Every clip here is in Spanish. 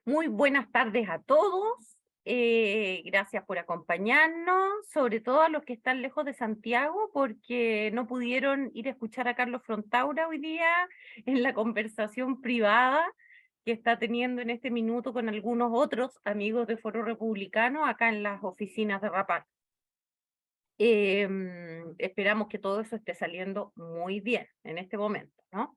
Muy buenas tardes a todos. Gracias por acompañarnos, sobre todo a los que están lejos de Santiago, porque no pudieron ir a escuchar a Carlos Frontaura hoy día en la conversación privada que está teniendo en este minuto con algunos otros amigos de Foro Republicano acá en las oficinas de Rapal. Esperamos que todo eso esté saliendo muy bien en este momento, ¿no?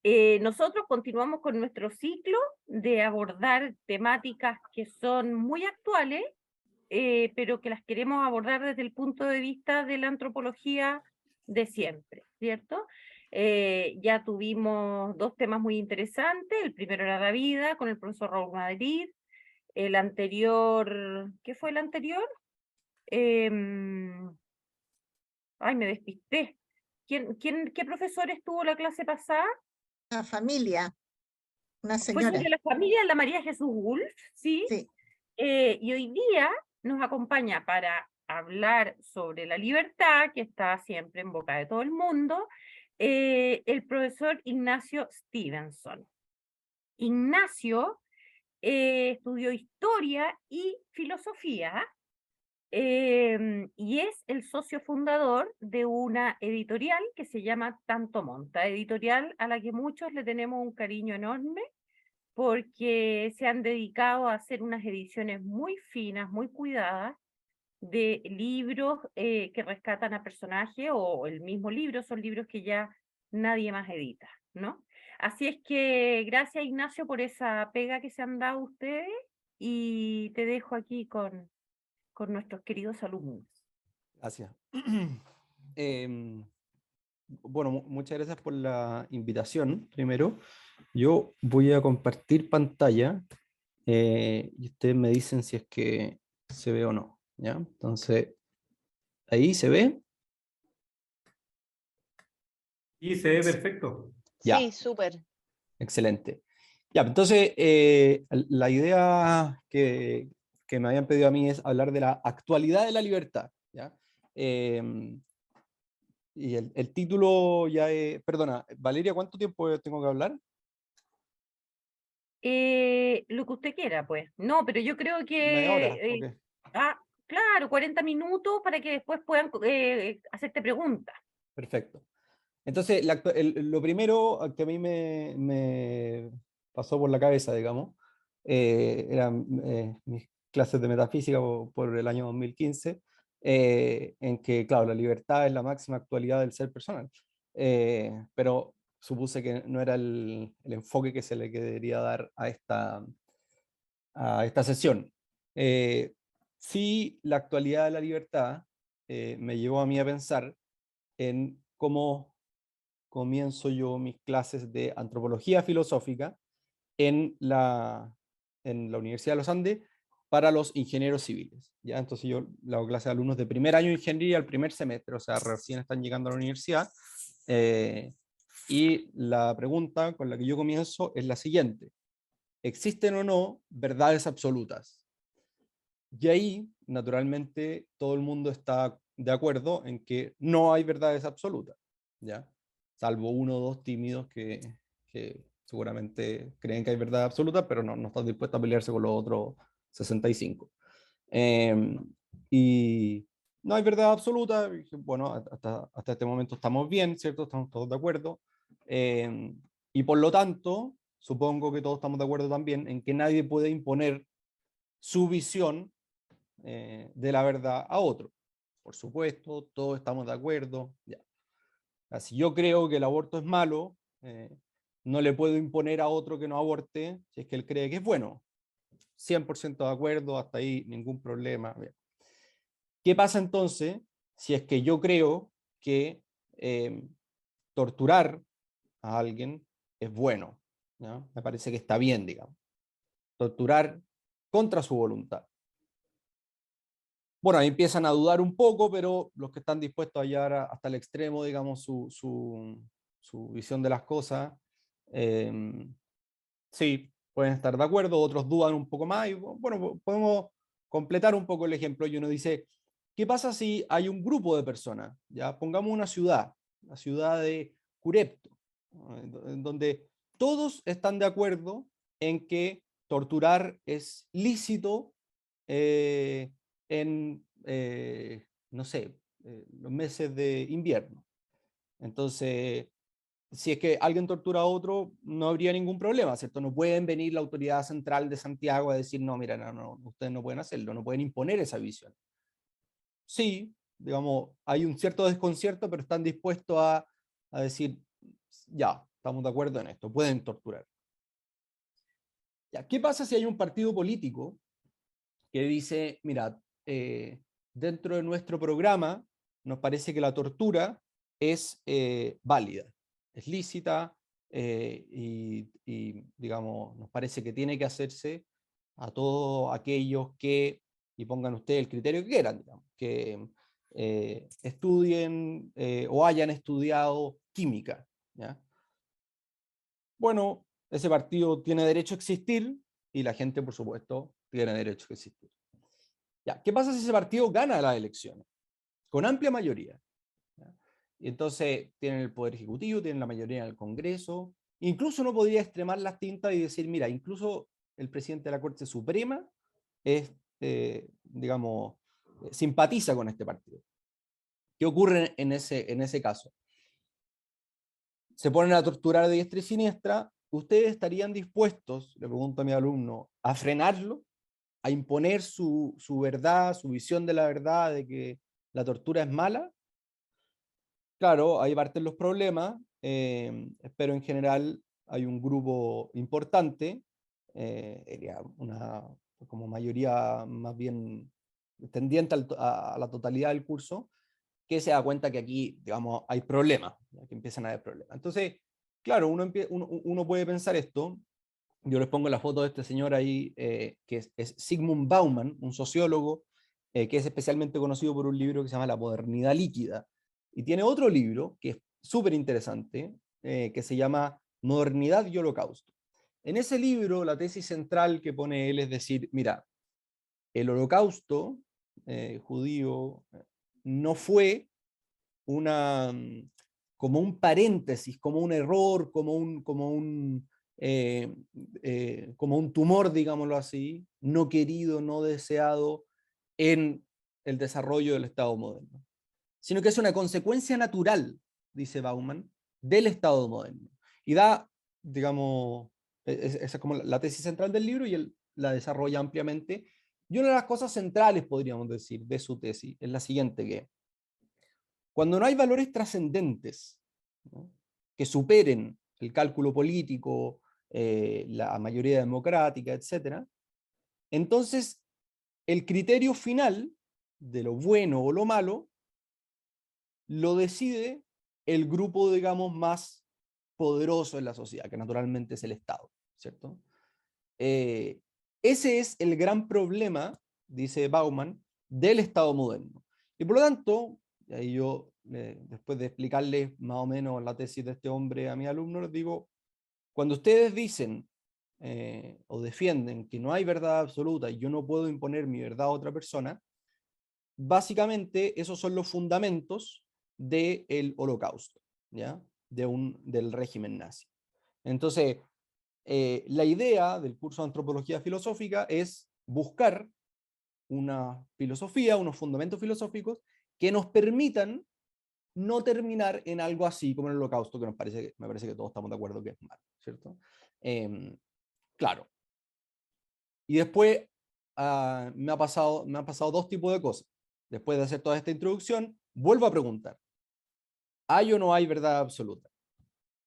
Nosotros continuamos con nuestro ciclo de abordar temáticas que son muy actuales, pero que las queremos abordar desde el punto de vista de la antropología de siempre, ¿cierto? Ya tuvimos dos temas muy interesantes. El primero era la vida con el profesor Raúl Madrid. El anterior, ¿qué fue el anterior? Em, Ay, me despisté. ¿Qué profesor estuvo la clase pasada? Una familia, una Fue señora, sobre la familia de la María Jesús Wolf, ¿sí? sí. Y hoy día nos acompaña para hablar sobre la libertad, que está siempre en boca de todo el mundo, el profesor Ignacio Stevenson. Ignacio estudió historia y filosofía, y es el socio fundador de una editorial que se llama Tanto Monta, editorial a la que muchos le tenemos un cariño enorme porque se han dedicado a hacer unas ediciones muy finas, muy cuidadas, de libros que rescatan a personajes o el mismo libro, son libros que ya nadie más edita, ¿no? Así es que gracias Ignacio por esa pega que se han dado ustedes y te dejo aquí con nuestros queridos alumnos. Gracias. Em, bueno, muchas gracias por la invitación, primero. Yo voy a compartir pantalla y ustedes me dicen si es que se ve o no, ¿ya? Entonces, ahí se ve. Y se ve perfecto. Ya, Sí, súper. excelente. Ya, entonces, la idea que me habían pedido a mí es hablar de la actualidad de la libertad, ¿ya? Y el título ya es, perdona, Valeria, ¿cuánto tiempo tengo que hablar? Lo que usted quiera, pues. No, pero yo creo Media hora, que, ok, claro, 40 minutos para que después puedan hacerte preguntas. perfecto. Entonces, lo primero que a mí me pasó por la cabeza, digamos, eran mis clases de metafísica por el año 2015, en que, claro, la libertad es la máxima actualidad del ser personal. Pero supuse que no era el enfoque que se le quería dar a esta sesión. Sí, la actualidad de la libertad me llevó a mí a pensar en cómo comienzo yo mis clases de antropología filosófica en la Universidad de los Andes para los ingenieros civiles. ¿Ya? Entonces yo le hago clases a alumnos de primer año de ingeniería al primer semestre, o sea, recién están llegando a la universidad. Y la pregunta con la que yo comienzo es la siguiente: ¿existen o no verdades absolutas? Y ahí, naturalmente, todo el mundo está de acuerdo en que no hay verdades absolutas, ¿ya? Salvo uno o dos tímidos que seguramente creen que hay verdad absoluta, pero no están dispuestos a pelearse con los otros 65. Y no hay verdad absoluta. Bueno, hasta este momento estamos bien, ¿cierto? Estamos todos de acuerdo. Y por lo tanto, supongo que todos estamos de acuerdo también en que nadie puede imponer su visión de la verdad a otro. Por supuesto, todos estamos de acuerdo. Ya. Si yo creo que el aborto es malo, no le puedo imponer a otro que no aborte si es que él cree que es bueno. 100% de acuerdo, hasta ahí ningún problema. Bien. ¿Qué pasa entonces si es que yo creo que torturar a alguien es bueno? ¿Ya? Me parece que está bien, digamos. Torturar contra su voluntad. Bueno, ahí empiezan a dudar un poco, pero los que están dispuestos a llevar hasta el extremo, digamos, su visión de las cosas, eh, sí, pueden estar de acuerdo, otros dudan un poco más, y bueno, podemos completar un poco el ejemplo, y uno dice, ¿qué pasa si hay un grupo de personas? Ya, pongamos una ciudad, la ciudad de Curepto, ¿no? En donde todos están de acuerdo en que torturar es lícito no sé, los meses de invierno. Entonces, si es que alguien tortura a otro, no habría ningún problema, ¿cierto? No pueden venir la autoridad central de Santiago a decir, no, mira, no, ustedes no pueden hacerlo, no pueden imponer esa visión. Sí, digamos, hay un cierto desconcierto, pero están dispuestos a decir, ya, estamos de acuerdo en esto, pueden torturar. Ya, ¿qué pasa si hay un partido político que dice, mira, dentro de nuestro programa nos parece que la tortura es válida, es lícita y, digamos, nos parece que tiene que hacerse a todos aquellos que, y pongan ustedes el criterio que quieran, digamos, que estudien o hayan estudiado química, ¿ya? Bueno, ese partido tiene derecho a existir y la gente, por supuesto, tiene derecho a existir. Ya, ¿qué pasa si ese partido gana las elecciones? Con amplia mayoría. ¿Ya? Y entonces tienen el poder ejecutivo, tienen la mayoría en el Congreso. Incluso uno podría extremar las tintas y decir, mira, incluso el presidente de la Corte Suprema es, digamos, simpatiza con este partido. ¿Qué ocurre en ese caso? Se ponen a torturar de diestra y siniestra. ¿Ustedes estarían dispuestos, le pregunto a mi alumno, a frenarlo? A imponer su verdad, su visión de la verdad, de que la tortura es mala? Claro, ahí parten los problemas, pero en general hay un grupo importante, una como mayoría más bien tendiente a la totalidad del curso, que se da cuenta que aquí, digamos, hay problemas, que empiezan a haber problemas. Entonces, claro, uno puede pensar esto. Yo les pongo la foto de este señor ahí, que es Zygmunt Bauman, un sociólogo que es especialmente conocido por un libro que se llama La modernidad líquida. Y tiene otro libro que es súper interesante, que se llama Modernidad y Holocausto. En ese libro, la tesis central que pone él es decir, mira, el holocausto judío no fue como un paréntesis, como un error, como un tumor, digámoslo así, no querido, no deseado en el desarrollo del Estado moderno, sino que es una consecuencia natural, dice Bauman, del Estado moderno. Y da, digamos, esa es como la tesis central del libro y él la desarrolla ampliamente. Y una de las cosas centrales, podríamos decir, de su tesis es la siguiente, que cuando no hay valores trascendentes, ¿no?, que superen el cálculo político, la mayoría democrática, etc., entonces el criterio final de lo bueno o lo malo lo decide el grupo, digamos, más poderoso en la sociedad, que naturalmente es el Estado, ¿cierto? Ese es el gran problema, dice Bauman, del Estado moderno. Y por lo tanto, y ahí yo, después de explicarles más o menos la tesis de este hombre a mis alumnos, les digo, cuando ustedes dicen o defienden que no hay verdad absoluta y yo no puedo imponer mi verdad a otra persona, básicamente esos son los fundamentos del Holocausto, ¿ya? Del régimen nazi. Entonces, la idea del curso de antropología filosófica es buscar una filosofía, unos fundamentos filosóficos que nos permitan no terminar en algo así como el Holocausto, que me parece que todos estamos de acuerdo que es malo, ¿cierto? Claro. Y después me han pasado dos tipos de cosas. Después de hacer toda esta introducción, vuelvo a preguntar, ¿hay o no hay verdad absoluta?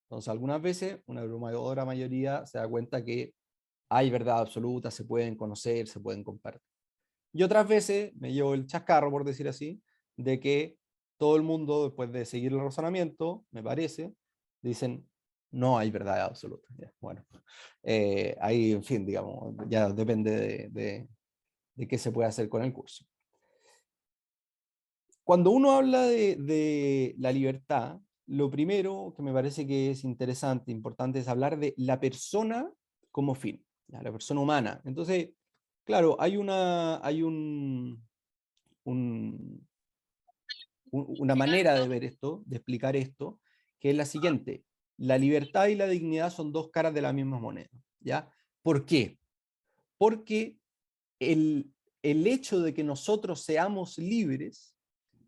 Entonces, algunas veces, una abrumadora mayoría se da cuenta que hay verdad absoluta, se pueden conocer, se pueden compartir. Y otras veces me llevo el chascarro, por decir así, de que todo el mundo, después de seguir el razonamiento, me parece, dicen, no hay verdad absoluta. Ya, bueno, ahí, en fin, digamos, ya depende de qué se puede hacer con el curso. Cuando uno habla de la libertad, lo primero que me parece que es interesante, importante, es hablar de la persona como fin, ¿ya? La persona humana. Entonces, claro, hay una manera de ver esto, de explicar esto, que es la siguiente. La libertad y la dignidad son dos caras de la misma moneda, ¿ya? ¿Por qué? porque el hecho de que nosotros seamos libres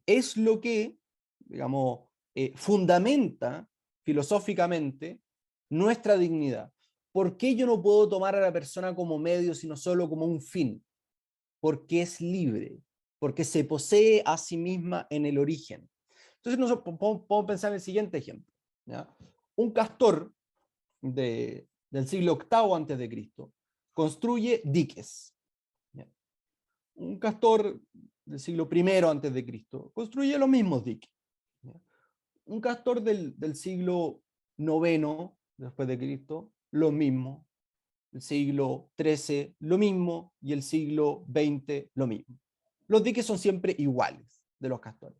es lo que, digamos, fundamenta filosóficamente nuestra dignidad. ¿Por qué yo no puedo tomar a la persona como medio, sino solo como un fin? Porque es libre, porque se posee a sí misma en el origen. Entonces nosotros podemos pensar en el siguiente ejemplo, ¿ya? Un castor del siglo VIII antes de Cristo construye diques. ¿Ya? Un castor del siglo I antes de Cristo construye los mismos diques. ¿Ya? Un castor del siglo IX después de Cristo, lo mismo. El siglo XIII, lo mismo, y el siglo XX, lo mismo. Los diques son siempre iguales de los castores.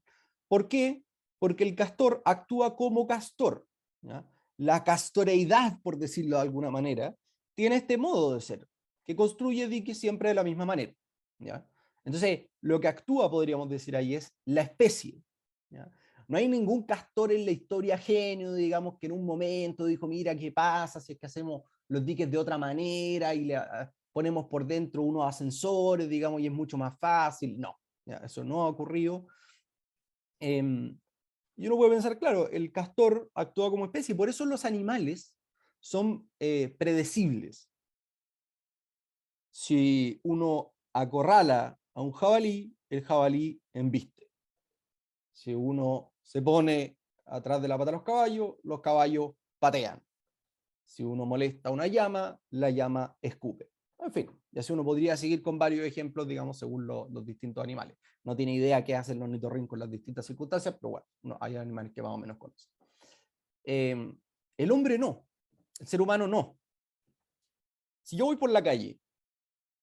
¿Por qué? Porque el castor actúa como castor, ¿ya? La castoreidad, por decirlo de alguna manera, tiene este modo de ser, que construye diques siempre de la misma manera, ¿ya? Entonces, lo que actúa, podríamos decir ahí, es la especie, ¿ya? No hay ningún castor en la historia genio, digamos, que en un momento dijo, mira, ¿qué pasa si es que hacemos los diques de otra manera y le ponemos por dentro unos ascensores, digamos, y es mucho más fácil? No, ¿ya? Eso no ha ocurrido. Y uno puede pensar, claro, el castor actúa como especie, y por eso los animales son predecibles. Si uno acorrala a un jabalí, el jabalí embiste. Si uno se pone atrás de la pata de los caballos patean. Si uno molesta a una llama, la llama escupe. En fin, y así uno podría seguir con varios ejemplos, digamos, según los distintos animales. No tiene idea qué hacen los ornitorrincos en las distintas circunstancias, pero bueno, no, hay animales que más o menos conocen. El hombre no, el ser humano no. Si yo voy por la calle,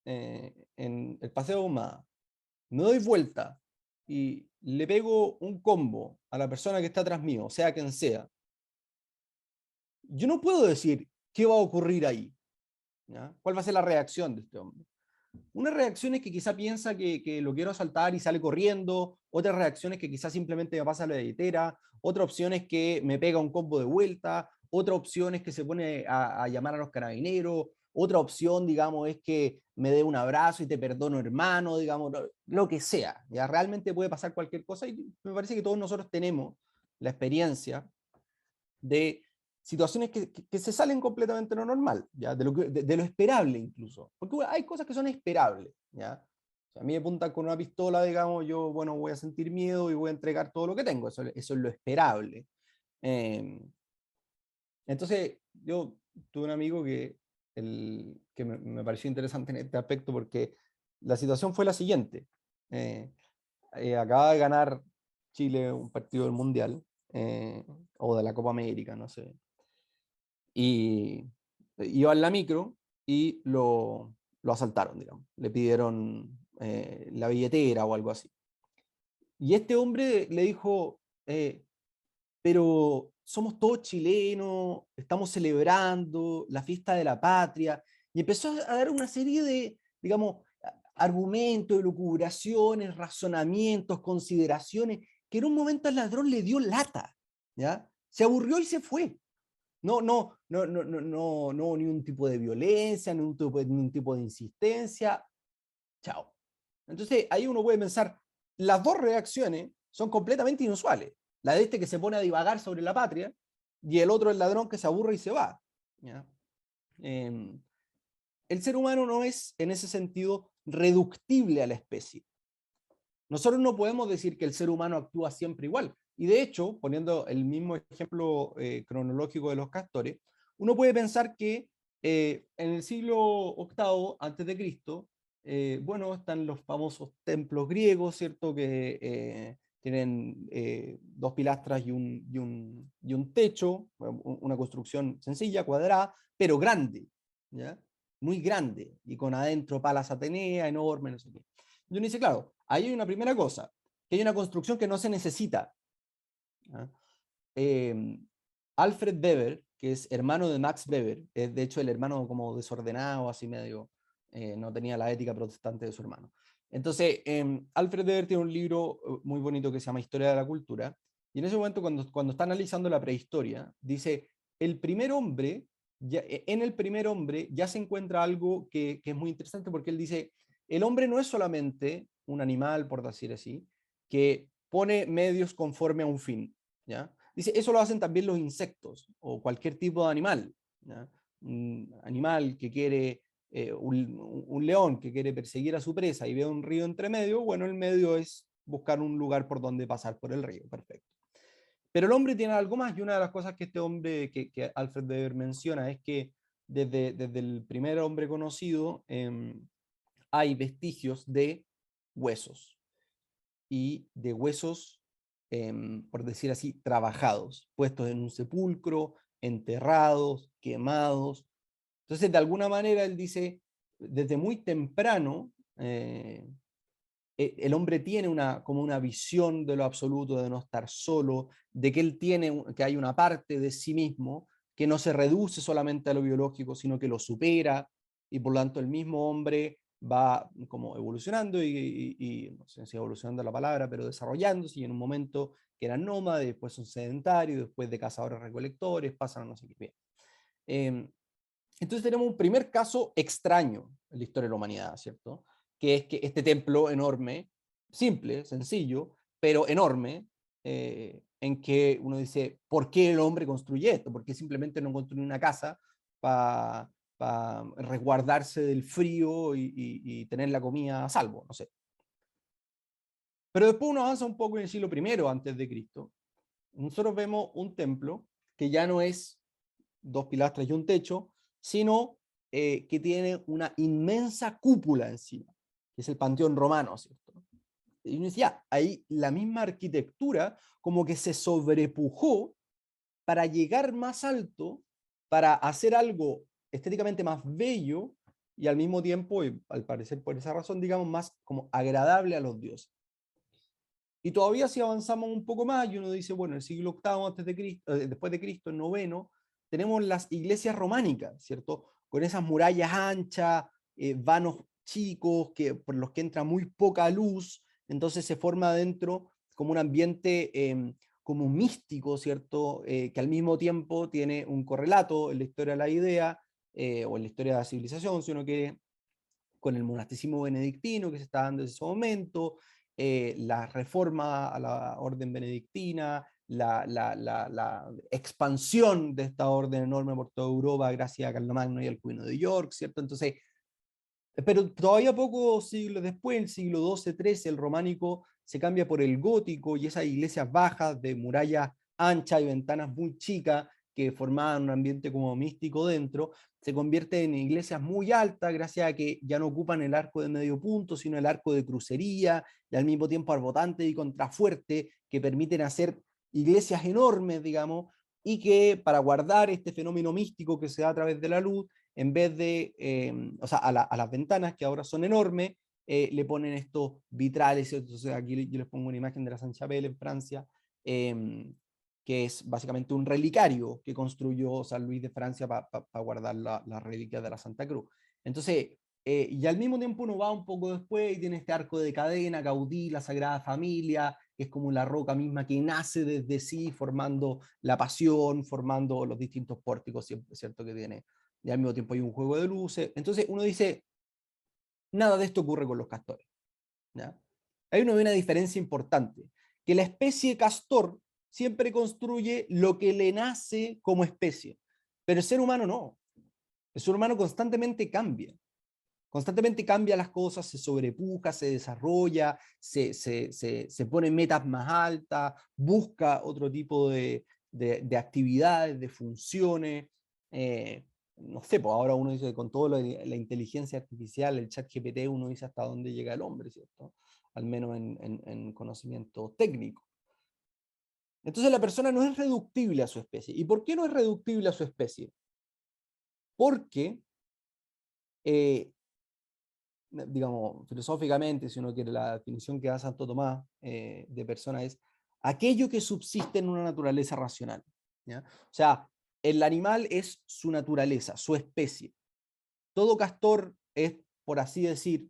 en el Paseo de Ahumada, me doy vuelta y le pego un combo a la persona que está atrás mío, sea quien sea, yo no puedo decir qué va a ocurrir ahí. ¿Ya? ¿Cuál va a ser la reacción de este hombre? Una reacción es que quizá piensa que lo quiero asaltar y sale corriendo, otra reacción es que quizá simplemente me pasa la billetera, otra opción es que me pega un combo de vuelta, otra opción es que se pone a llamar a los carabineros, otra opción, digamos, es que me dé un abrazo y te perdono, hermano, digamos, lo que sea. Ya realmente puede pasar cualquier cosa y me parece que todos nosotros tenemos la experiencia de situaciones que se salen completamente de lo normal, ¿ya? De lo esperable incluso. Porque bueno, hay cosas que son esperables. ¿Ya? O sea, a mí me apuntan con una pistola, digamos, yo bueno, voy a sentir miedo y voy a entregar todo lo que tengo. Eso es lo esperable. Entonces, yo tuve un amigo que me pareció interesante en este aspecto porque la situación fue la siguiente. Acaba de ganar Chile un partido del Mundial, o de la Copa América, no sé. Y iba en la micro y lo asaltaron, digamos. Le pidieron la billetera o algo así. Y este hombre le dijo, pero somos todos chilenos, estamos celebrando la fiesta de la patria. Y empezó a dar una serie de, digamos, argumentos, elucubraciones, razonamientos, consideraciones, que en un momento al ladrón le dio lata, ¿ya? Se aburrió y se fue. No, ni un tipo de violencia, ni un tipo de insistencia. Chao. Entonces ahí uno puede pensar, las dos reacciones son completamente inusuales. La de este que se pone a divagar sobre la patria y el otro el ladrón que se aburre y se va. ¿Ya? El ser humano no es en ese sentido reductible a la especie. Nosotros no podemos decir que el ser humano actúa siempre igual. Y de hecho, poniendo el mismo ejemplo cronológico de los castores, uno puede pensar que en el siglo VIII antes de Cristo, bueno, están los famosos templos griegos, ¿cierto? Que tienen dos pilastras y un techo, una construcción sencilla, cuadrada, pero grande, ¿ya? Muy grande, y con adentro palas Atenea, enorme, no sé qué. Y uno dice, claro, ahí hay una primera cosa, que hay una construcción que no se necesita. ¿Ya? Alfred Weber, que es hermano de Max Weber, es de hecho el hermano como desordenado, así medio, no tenía la ética protestante de su hermano. Entonces, Alfred Weber tiene un libro muy bonito que se llama Historia de la Cultura, y en ese momento cuando está analizando la prehistoria, dice, el primer hombre en el primer hombre ya se encuentra algo que es muy interesante, porque él dice, el hombre no es solamente un animal, por decir así, que pone medios conforme a un fin, ¿ya? Dice, eso lo hacen también los insectos o cualquier tipo de animal, ¿ya? Un animal que quiere, un león que quiere perseguir a su presa y ve un río entre medio, bueno, el medio es buscar un lugar por donde pasar por el río, perfecto. Pero el hombre tiene algo más, y una de las cosas que este hombre, que Alfred Weber menciona, es que desde el primer hombre conocido hay vestigios de huesos, y de huesos, por decir así, trabajados, puestos en un sepulcro, enterrados, quemados. Entonces, de alguna manera, él dice, desde muy temprano, el hombre tiene como una visión de lo absoluto, de no estar solo, de que él tiene, que hay una parte de sí mismo que no se reduce solamente a lo biológico, sino que lo supera, y por lo tanto el mismo hombre va como evolucionando y no sé si evolucionando la palabra, pero desarrollándose, y en un momento que eran nómades, después son sedentarios, después de cazadores recolectores, pasan a no sé qué. Bien. Entonces tenemos un primer caso extraño en la historia de la humanidad, ¿cierto? Que es que este templo enorme, simple, sencillo, pero enorme, en que uno dice, ¿por qué el hombre construye esto? ¿Por qué simplemente no construye una casa para resguardarse del frío y tener la comida a salvo? No sé. Pero después uno avanza un poco en el siglo I antes de Cristo. Nosotros vemos un templo que ya no es 2 pilastras y un techo, sino que tiene una inmensa cúpula encima, que es el Panteón Romano, ¿cierto? Y uno decía, ahí la misma arquitectura como que se sobrepujó para llegar más alto, para hacer algo estéticamente más bello y al mismo tiempo, y al parecer por esa razón, digamos, más como agradable a los dioses. Y todavía si avanzamos un poco más, y uno dice, bueno, el siglo VIII antes de Cristo, después de Cristo, el noveno, tenemos las iglesias románicas, ¿cierto? Con esas murallas anchas, vanos chicos, por los que entra muy poca luz, entonces se forma adentro como un ambiente como místico, ¿cierto? Que al mismo tiempo tiene un correlato en la historia de la idea, o en la historia de la civilización, si uno quiere, con el monasticismo benedictino que se está dando en ese momento, la reforma a la orden benedictina, la expansión de esta orden enorme por toda Europa gracias a Carlomagno y al Cuino de York, ¿cierto? Entonces, pero todavía pocos siglos después, el siglo XII, XIII, el románico se cambia por el gótico, y esas iglesias bajas de murallas anchas y ventanas muy chicas que formaban un ambiente como místico dentro, se convierten en iglesias muy altas gracias a que ya no ocupan el arco de medio punto, sino el arco de crucería, y al mismo tiempo arbotantes y contrafuerte, que permiten hacer iglesias enormes, digamos, y que para guardar este fenómeno místico que se da a través de la luz, en vez de, o sea, a las ventanas, que ahora son enormes, le ponen estos vitrales. Entonces aquí yo les pongo una imagen de la Sainte-Chapelle en Francia, que es básicamente un relicario que construyó San Luis de Francia para guardar las reliquias de la Santa Cruz. Entonces, y al mismo tiempo uno va un poco después y tiene este arco de cadena, Gaudí, la Sagrada Familia, que es como la roca misma que nace desde sí, formando la Pasión, formando los distintos pórticos, ¿cierto? Que tiene. Y al mismo tiempo hay un juego de luces. Entonces uno dice, nada de esto ocurre con los castores, ¿ya? Hay una diferencia importante, que la especie castor siempre construye lo que le nace como especie, pero el ser humano no. El ser humano constantemente cambia las cosas, se sobrepuja, se desarrolla, se pone metas más altas, busca otro tipo de actividades, de funciones. No sé, pues ahora uno dice, con toda la inteligencia artificial, el chat GPT, uno dice hasta dónde llega el hombre, ¿cierto? Al menos en conocimiento técnico. Entonces la persona no es reductible a su especie. ¿Y por qué no es reductible a su especie? Porque, digamos, filosóficamente, si uno quiere, la definición que da Santo Tomás de persona es aquello que subsiste en una naturaleza racional, ¿ya? O sea, el animal es su naturaleza, su especie. Todo castor es, por así decir,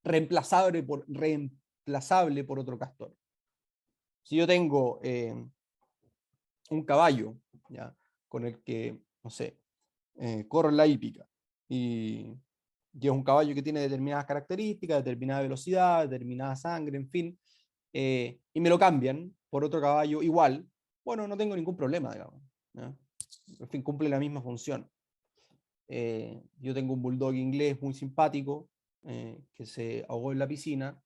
reemplazable por otro castor. Si yo tengo un caballo, ¿ya? Con el que no sé, corro en la hípica y es un caballo que tiene determinadas características, determinada velocidad, determinada sangre, en fin, y me lo cambian por otro caballo igual, bueno, no tengo ningún problema, digamos, ¿ya? En fin, cumple la misma función. Yo tengo un bulldog inglés muy simpático que se ahogó en la piscina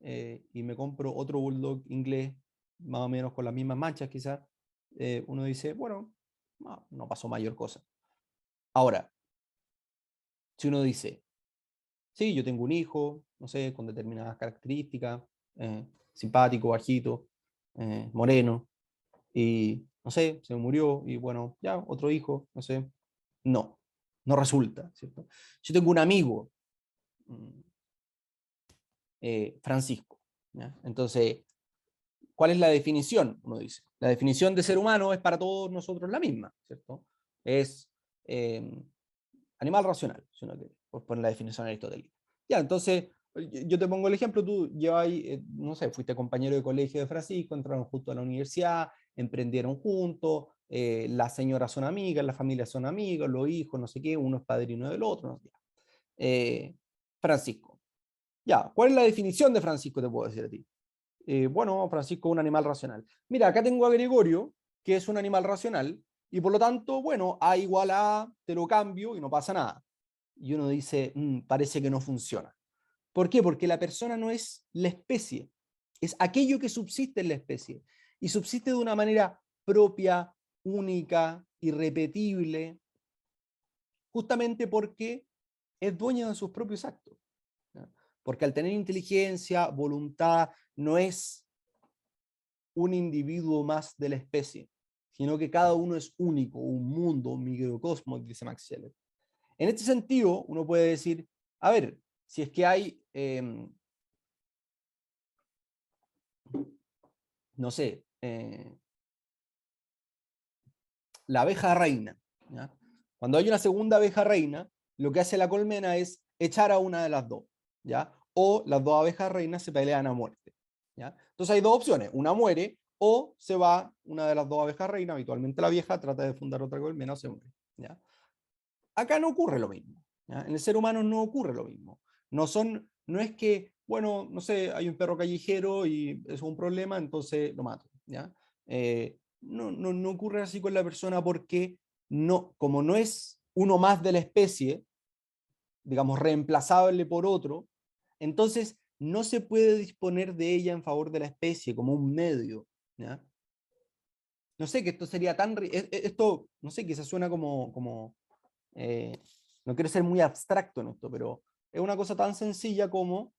y me compro otro bulldog inglés más o menos con las mismas manchas quizás. Uno dice, bueno, no pasó mayor cosa. Ahora, si uno dice, sí, yo tengo un hijo, no sé, con determinadas características, simpático, bajito, moreno, y no sé, se me murió, y bueno, ya, otro hijo, no sé. No, no resulta, ¿cierto? Yo tengo un amigo, Francisco, ¿ya? Entonces, ¿cuál es la definición? Uno dice, la definición de ser humano es para todos nosotros la misma, ¿cierto? Es animal racional, si uno quiere, por poner la definición aristotélica. Ya, entonces, yo te pongo el ejemplo, tú llevas ahí, no sé, fuiste compañero de colegio de Francisco, entraron juntos a la universidad, emprendieron juntos, las señoras son amigas, las familias son amigas, los hijos, no sé qué, uno es padrino del otro, no sé qué. Francisco. Ya, ¿cuál es la definición de Francisco, te puedo decir a ti? Bueno, Francisco es un animal racional. Mira, acá tengo a Gregorio, que es un animal racional, y por lo tanto, bueno, A igual a A, te lo cambio y no pasa nada. Y uno dice, parece que no funciona. ¿Por qué? Porque la persona no es la especie, es aquello que subsiste en la especie. Y subsiste de una manera propia, única, irrepetible, justamente porque es dueño de sus propios actos. ¿Ya? Porque al tener inteligencia, voluntad, no es un individuo más de la especie, sino que cada uno es único, un mundo, un microcosmos, dice Max Scheler. En este sentido, uno puede decir, a ver, si es que hay, no sé, la abeja reina, ¿ya? Cuando hay una segunda abeja reina, lo que hace la colmena es echar a una de las dos, ¿ya? O las dos abejas reinas se pelean a muerte, ¿ya? Entonces hay dos opciones, una muere o se va una de las dos abejas reinas, habitualmente la vieja, trata de fundar otra colmena o se muere, ¿ya? Acá no ocurre lo mismo, ¿ya? En el ser humano no ocurre lo mismo. No es que, bueno, no sé, hay un perro callejero y es un problema, entonces lo mato, ¿ya? No ocurre así con la persona porque no, como no es uno más de la especie, digamos, reemplazable por otro, entonces no se puede disponer de ella en favor de la especie como un medio, ¿ya? No sé, que esto sería tan... Esto, no sé, quizás suena como no quiero ser muy abstracto en esto, pero es una cosa tan sencilla como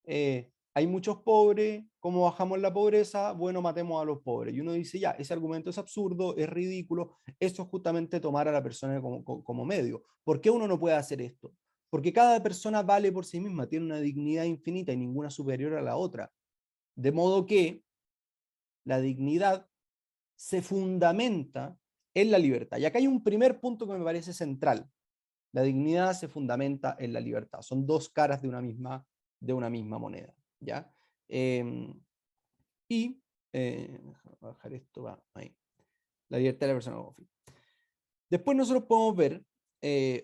hay muchos pobres, ¿cómo bajamos la pobreza? Bueno, matemos a los pobres. Y uno dice, ya, ese argumento es absurdo, es ridículo, eso es justamente tomar a la persona como medio. ¿Por qué uno no puede hacer esto? Porque cada persona vale por sí misma, tiene una dignidad infinita y ninguna superior a la otra. De modo que la dignidad se fundamenta en la libertad. Y acá hay un primer punto que me parece central. La dignidad se fundamenta en la libertad. Son dos caras de una misma moneda, ¿ya? Y, déjame bajar esto, va, ahí. La libertad de la persona como fin. Después nosotros podemos ver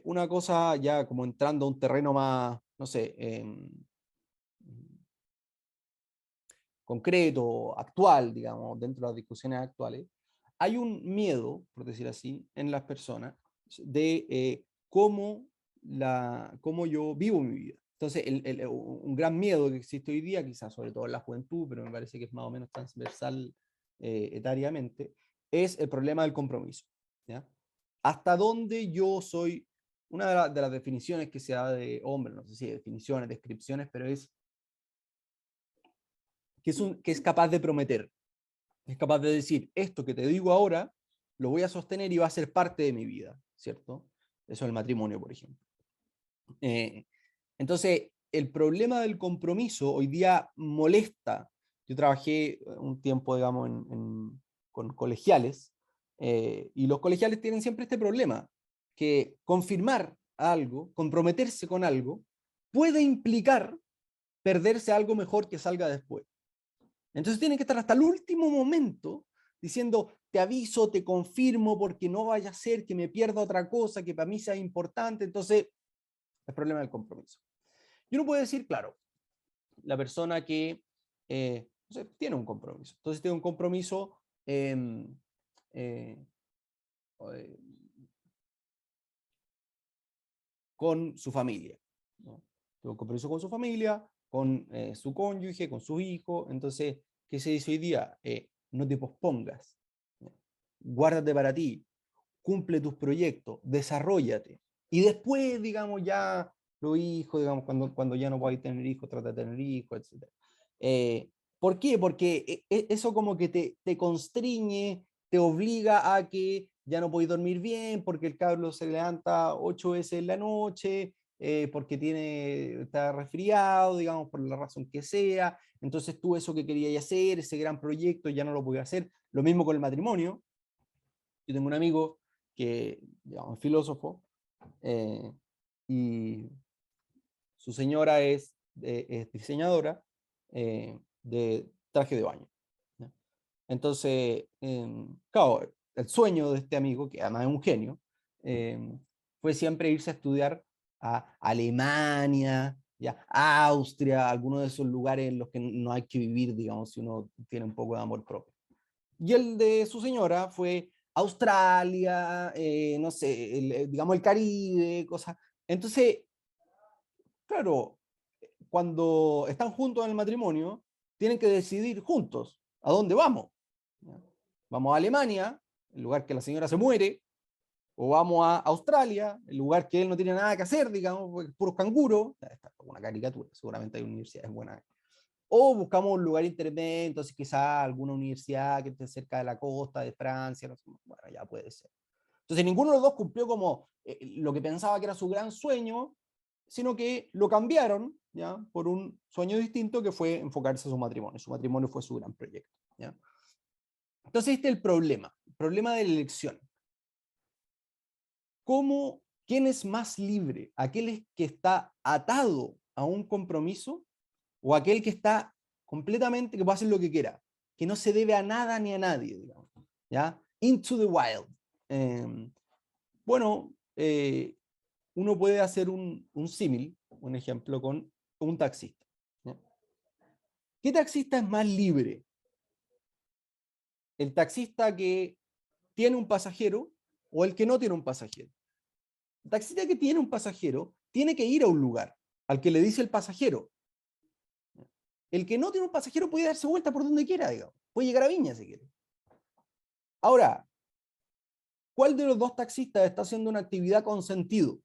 una cosa ya como entrando a un terreno más, no sé, concreto, actual, digamos, dentro de las discusiones actuales. Hay un miedo, por decir así, en las personas de cómo yo vivo mi vida. Entonces, un gran miedo que existe hoy día, quizás sobre todo en la juventud, pero me parece que es más o menos transversal etariamente, es el problema del compromiso, ¿ya? ¿Hasta dónde yo soy? Una de las definiciones que se da de hombre, no sé si definiciones, descripciones, pero es que es capaz de prometer, es capaz de decir, esto que te digo ahora, lo voy a sostener y va a ser parte de mi vida, ¿cierto? Eso es el matrimonio, por ejemplo. Entonces, el problema del compromiso hoy día molesta. Yo trabajé un tiempo, digamos, con colegiales, y los colegiales tienen siempre este problema, que confirmar algo, comprometerse con algo, puede implicar perderse algo mejor que salga después. Entonces tienen que estar hasta el último momento diciendo, te aviso, te confirmo, porque no vaya a ser que me pierda otra cosa que para mí sea importante. Entonces, el problema del compromiso. Y uno puede decir, claro, la persona que no sé, tiene un compromiso. Entonces tiene un compromiso eh, eh, con su familia, ¿no? Tiene un compromiso con su familia, con su cónyuge, con su hijo. Entonces, ¿qué se dice hoy día? No te pospongas, ¿no? Guárdate para ti, cumple tus proyectos, desarróllate. Y después, digamos, ya los hijos, digamos, cuando ya no podáis tener hijos, trata de tener hijos, etc. ¿Por qué? Porque eso como que te constriñe, te obliga a que ya no podéis dormir bien, porque el cabro se levanta 8 veces en la noche, porque está resfriado, digamos, por la razón que sea. Entonces tú eso que querías hacer, ese gran proyecto, ya no lo podías hacer. Lo mismo con el matrimonio. Yo tengo un amigo que, digamos, es filósofo, y su señora es diseñadora de traje de baño, ¿ya? Entonces, claro, el sueño de este amigo, que además es un genio, fue siempre irse a estudiar a Alemania, ¿ya? A Austria, algunos de esos lugares en los que no hay que vivir, digamos, si uno tiene un poco de amor propio. Y el de su señora fue Australia, no sé, digamos el Caribe, cosas. Entonces, claro, cuando están juntos en el matrimonio, tienen que decidir juntos a dónde vamos. ¿Ya? ¿Vamos a Alemania, el lugar que la señora se muere? ¿O vamos a Australia, el lugar que él no tiene nada que hacer, digamos, puros canguros? Esta es una caricatura, seguramente hay universidades buenas. O buscamos un lugar intermedio, entonces quizá alguna universidad que esté cerca de la costa de Francia, no sé, bueno, ya puede ser. Entonces ninguno de los dos cumplió como lo que pensaba que era su gran sueño, sino que lo cambiaron, ¿ya? Por un sueño distinto que fue enfocarse a su matrimonio. Su matrimonio fue su gran proyecto, ¿ya? Entonces este es el problema de la elección. ¿Quién es más libre? ¿Aquel que está atado a un compromiso o aquel que está completamente, que puede hacer lo que quiera, que no se debe a nada ni a nadie, digamos, ¿ya? Into the wild. Bueno, uno puede hacer un símil, un ejemplo con un taxista, ¿ya? ¿Qué taxista es más libre? ¿El taxista que tiene un pasajero o el que no tiene un pasajero? El taxista que tiene un pasajero tiene que ir a un lugar al que le dice el pasajero. El que no tiene un pasajero puede darse vuelta por donde quiera, digamos. Puede llegar a Viña si quiere. Ahora, ¿cuál de los dos taxistas está haciendo una actividad con sentido?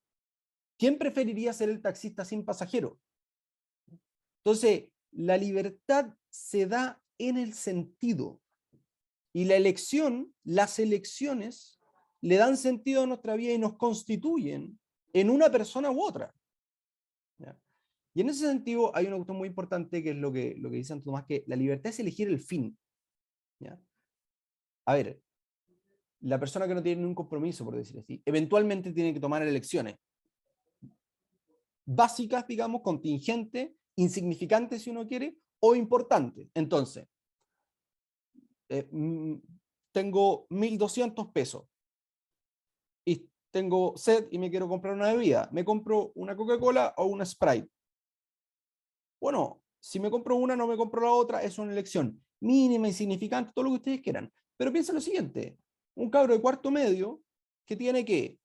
¿Quién preferiría ser el taxista sin pasajero? Entonces, la libertad se da en el sentido. Y la elección, las elecciones, le dan sentido a nuestra vida y nos constituyen en una persona u otra, ¿ya? Y en ese sentido hay una cuestión muy importante que es lo que dice Santo Tomás, que la libertad es elegir el fin, ¿ya? A ver, la persona que no tiene ningún compromiso, por decir así, eventualmente tiene que tomar elecciones básicas, digamos, contingentes, insignificantes si uno quiere, o importantes. Entonces, tengo 1.200 pesos y tengo sed y me quiero comprar una bebida. ¿Me compro una Coca-Cola o una Sprite? Bueno, si me compro una, no me compro la otra, es una elección mínima, insignificante, todo lo que ustedes quieran. Pero piensa lo siguiente, un cabro de cuarto medio que tiene que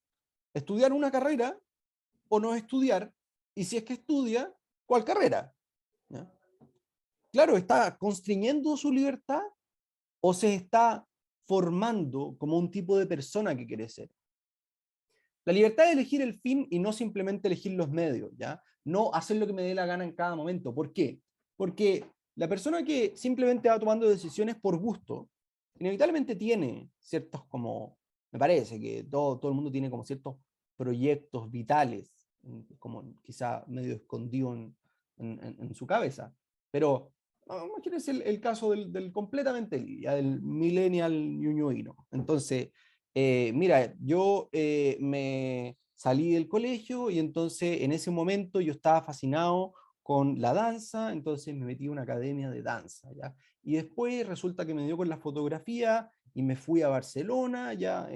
estudiar una carrera o no estudiar, y si es que estudia, ¿cuál carrera? ¿Ya? Claro, ¿está constriñendo su libertad o se está formando como un tipo de persona que quiere ser? La libertad de elegir el fin y no simplemente elegir los medios, ¿ya? No hacer lo que me dé la gana en cada momento. ¿Por qué? Porque la persona que simplemente va tomando decisiones por gusto, inevitablemente tiene ciertos como, me parece que todo el mundo tiene como ciertos proyectos vitales, como quizá medio escondido en su cabeza. Pero imagínense el caso del completamente, ya del millennial ñuñoíno. Entonces, mira, yo me salí del colegio y entonces en ese momento yo estaba fascinado con la danza, entonces me metí a una academia de danza, ¿ya? Y después resulta que me dio con la fotografía y me fui a Barcelona, ya,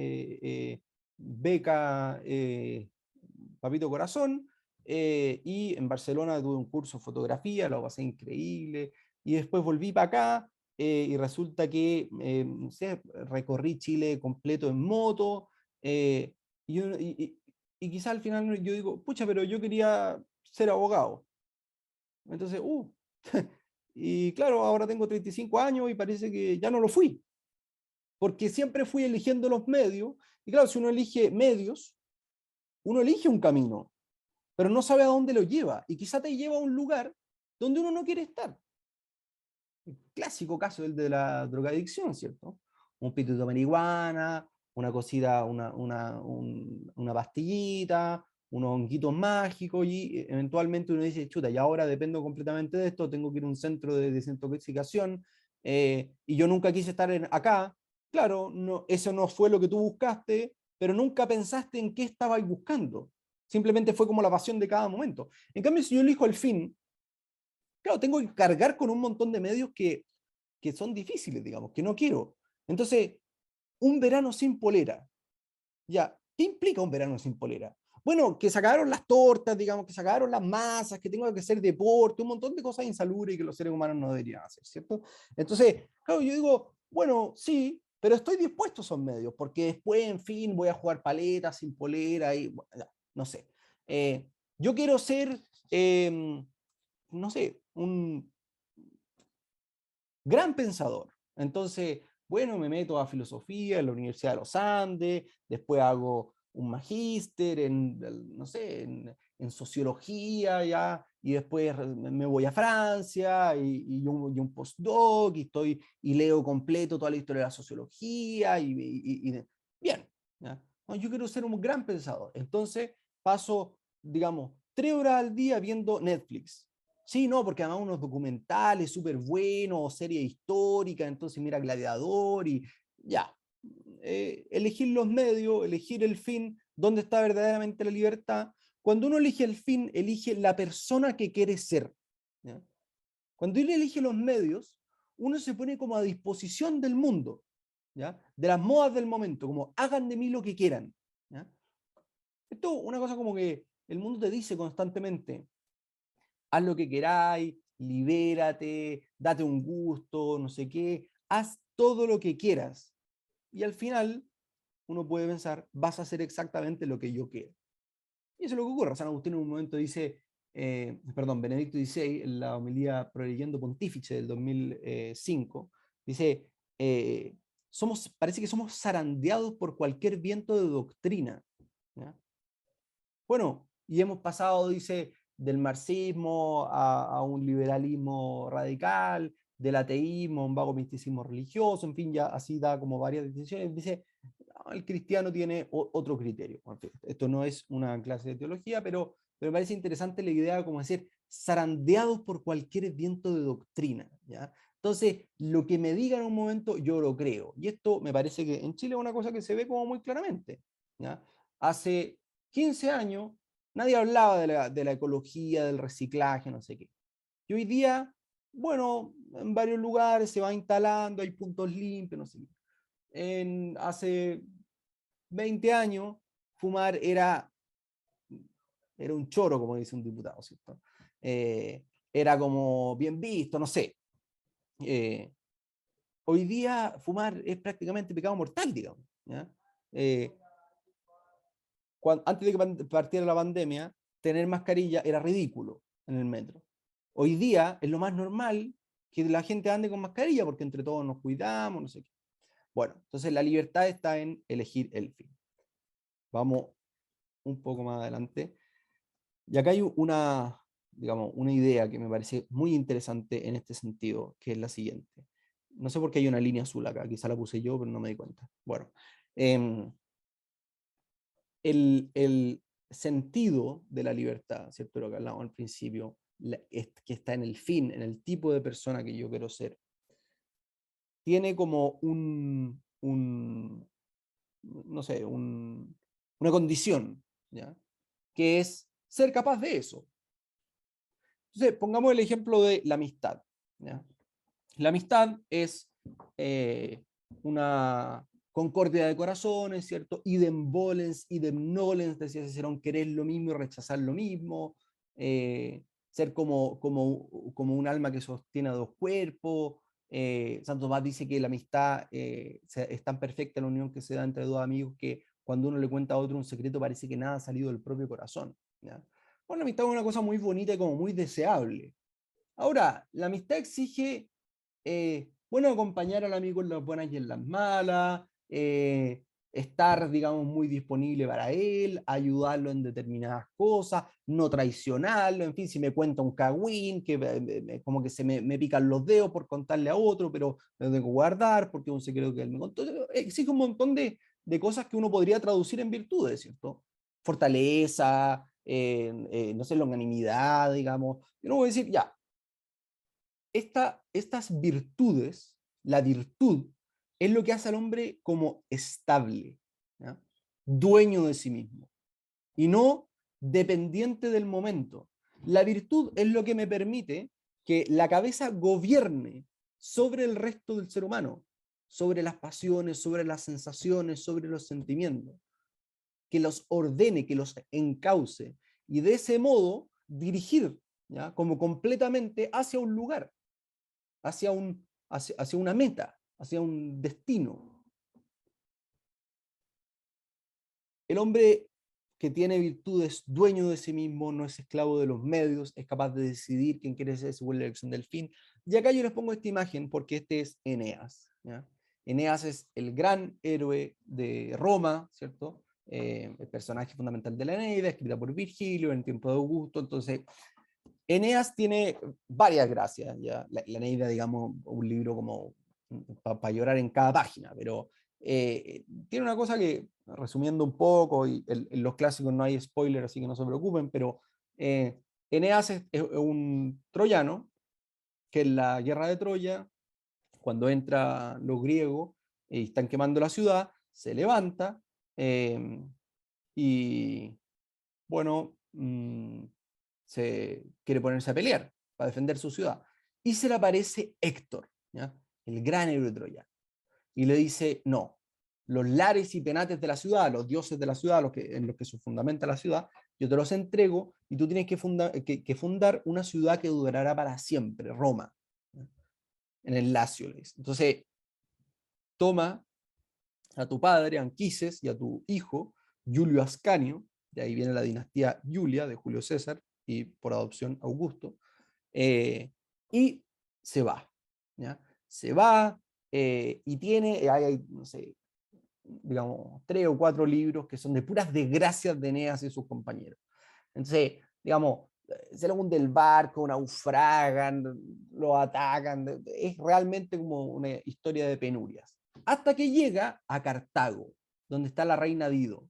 beca Papito Corazón, y en Barcelona tuve un curso de fotografía, lo pasé increíble, y después volví para acá, y resulta que, no sé, recorrí Chile completo en moto, y quizá al final yo digo, pucha, pero yo quería ser abogado. Entonces, y claro, ahora tengo 35 años y parece que ya no lo fui, porque siempre fui eligiendo los medios, y claro, si uno elige medios, uno elige un camino, pero no sabe a dónde lo lleva, y quizá te lleva a un lugar donde uno no quiere estar. El clásico caso el de la drogadicción, ¿cierto? Un pitito de marihuana, una cosita, una pastillita, unos honguitos mágicos, y eventualmente uno dice, chuta, y ahora dependo completamente de esto, tengo que ir a un centro de desintoxicación, y yo nunca quise estar acá. Claro, no, eso no fue lo que tú buscaste, pero nunca pensaste en qué estabas buscando. Simplemente fue como la pasión de cada momento. En cambio, si yo elijo el fin, claro, tengo que cargar con un montón de medios que son difíciles, digamos, que no quiero. Entonces, un verano sin polera. Ya, ¿qué implica un verano sin polera? Bueno, que se acabaron las tortas, digamos, que se acabaron las masas, que tengo que hacer deporte, un montón de cosas insalubres que los seres humanos no deberían hacer, ¿cierto? Entonces, claro, yo digo, bueno, sí, pero estoy dispuesto a esos medios, porque después, en fin, voy a jugar paletas sin polera y, bueno, ya, no sé. Yo quiero ser, no sé, un gran pensador. Entonces, bueno, me meto a filosofía en la Universidad de los Andes, después hago un magíster no sé, en sociología, ya, y después me voy a Francia y un postdoc, y leo completo toda la historia de la sociología, bien, ¿ya? No, yo quiero ser un gran pensador. Entonces, paso, digamos, 3 horas al día viendo Netflix. Sí, no, porque además unos documentales súper buenos, serie histórica, entonces mira Gladiador y ya. Elegir los medios, elegir el fin, dónde está verdaderamente la libertad. Cuando uno elige el fin, elige la persona que quiere ser, ¿ya? Cuando uno elige los medios, uno se pone como a disposición del mundo, ¿ya? De las modas del momento, como hagan de mí lo que quieran, ¿ya? Esto es una cosa como que el mundo te dice constantemente, haz lo que queráis, libérate, date un gusto, no sé qué, haz todo lo que quieras. Y al final, uno puede pensar, vas a hacer exactamente lo que yo quiero. Y eso es lo que ocurre. San Agustín en un momento dice, perdón, Benedicto XVI, en la homilía Prolegendo Pontífice del 2005, dice, parece que somos zarandeados por cualquier viento de doctrina, ¿ya? Bueno, y hemos pasado, dice, del marxismo a un liberalismo radical, del ateísmo a un vago misticismo religioso, en fin, ya así da como varias distinciones. Dice, no, el cristiano tiene otro criterio. En fin, esto no es una clase de teología, pero me parece interesante la idea como decir, zarandeados por cualquier viento de doctrina, ¿ya? Entonces, lo que me digan en un momento, yo lo creo. Y esto me parece que en Chile es una cosa que se ve como muy claramente, ¿ya? Hace 15 años, nadie hablaba de la ecología, del reciclaje, no sé qué. Y hoy día, bueno, en varios lugares se va instalando, hay puntos limpios, no sé qué. Hace 20 años, fumar era un choro, como dice un diputado, ¿cierto? Era como bien visto, no sé. Hoy día, fumar es prácticamente pecado mortal, digamos, ¿ya? Antes de que partiera la pandemia, tener mascarilla era ridículo en el metro. Hoy día es lo más normal que la gente ande con mascarilla porque entre todos nos cuidamos, no sé qué. Bueno, entonces la libertad está en elegir el fin. Vamos un poco más adelante. Y acá hay digamos, una idea que me parece muy interesante en este sentido, que es la siguiente. No sé por qué hay una línea azul acá, quizá la puse yo, pero no me di cuenta. Bueno, el sentido de la libertad, ¿cierto? Lo que hablamos al principio, que está en el fin, en el tipo de persona que yo quiero ser, tiene como no sé, una condición, ¿ya? Que es ser capaz de eso. Entonces, pongamos el ejemplo de la amistad, ¿ya? La amistad es una concordia de corazones, ¿cierto? Idem volens, idem nolens, decía Cicerón, querer lo mismo y rechazar lo mismo, ser como un alma que sostiene a dos cuerpos. Santo Tomás dice que la amistad es tan perfecta la unión que se da entre dos amigos que cuando uno le cuenta a otro un secreto parece que nada ha salido del propio corazón, ¿ya? Bueno, la amistad es una cosa muy bonita y como muy deseable. Ahora, la amistad exige, bueno, acompañar al amigo en las buenas y en las malas, estar, digamos, muy disponible para él, ayudarlo en determinadas cosas, no traicionarlo, en fin, si me cuenta un cagüín, que como que me pican los dedos por contarle a otro, pero me lo tengo que guardar porque es un secreto que él me contó. Exige un montón de cosas que uno podría traducir en virtudes, ¿cierto? Fortaleza, no sé, longanimidad, digamos. Yo no voy a decir, ya, estas virtudes, la virtud, es lo que hace al hombre como estable, ¿ya? Dueño de sí mismo, y no dependiente del momento. La virtud es lo que me permite que la cabeza gobierne sobre el resto del ser humano, sobre las pasiones, sobre las sensaciones, sobre los sentimientos, que los ordene, que los encauce, y de ese modo dirigir, ¿ya? Como completamente hacia un lugar, hacia una meta, hacia un destino. El hombre que tiene virtudes, dueño de sí mismo, no es esclavo de los medios, es capaz de decidir quién quiere ser según la elección del fin. Y acá yo les pongo esta imagen porque este es Eneas, ¿ya? Eneas es el gran héroe de Roma, ¿cierto? El personaje fundamental de la Eneida, escrita por Virgilio en el tiempo de Augusto. Entonces, Eneas tiene varias gracias, ¿ya? La Eneida, digamos, un libro como para llorar en cada página, pero tiene una cosa que, resumiendo un poco, y en los clásicos no hay spoiler, así que no se preocupen, pero Eneas es un troyano que en la guerra de Troya, cuando entran los griegos y están quemando la ciudad, se levanta y, bueno, se quiere ponerse a pelear para defender su ciudad. Y se le aparece Héctor, ¿ya? El gran héroe troyano. Y le dice, no, los lares y penates de la ciudad, los dioses de la ciudad, en los que se fundamenta la ciudad, yo te los entrego y tú tienes que fundar una ciudad que durará para siempre, Roma, ¿ya? En el Lacio. Entonces, toma a tu padre, Anquises, y a tu hijo, Julio Ascanio, de ahí viene la dinastía Julia de Julio César, y por adopción Augusto, y se va, ¿ya? Se va y tiene, no sé, digamos, 3 o 4 libros que son de puras desgracias de Eneas y sus compañeros. Entonces, digamos, se le hunde el barco, naufragan, lo atacan, es realmente como una historia de penurias. Hasta que llega a Cartago, donde está la reina Dido.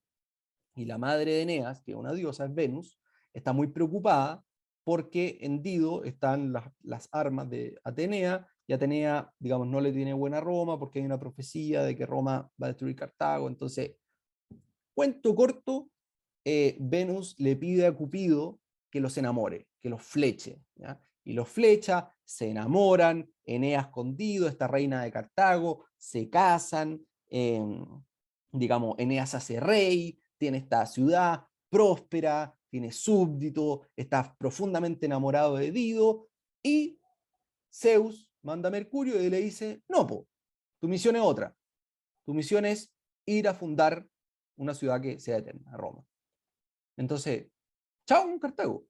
Y la madre de Eneas, que es una diosa, es Venus, está muy preocupada porque en Dido están las armas de Atenea, y Atenea, digamos, no le tiene buena a Roma porque hay una profecía de que Roma va a destruir Cartago. Entonces, cuento corto, Venus le pide a Cupido que los enamore, que los fleche, ¿ya? Y los flecha, se enamoran, Eneas con Dido, esta reina de Cartago, se casan, digamos, Eneas hace rey, tiene esta ciudad próspera, tiene súbdito, está profundamente enamorado de Dido, y Zeus manda a Mercurio y le dice, no, po, tu misión es otra, tu misión es ir a fundar una ciudad que sea eterna, Roma. Entonces, chao, Cartago.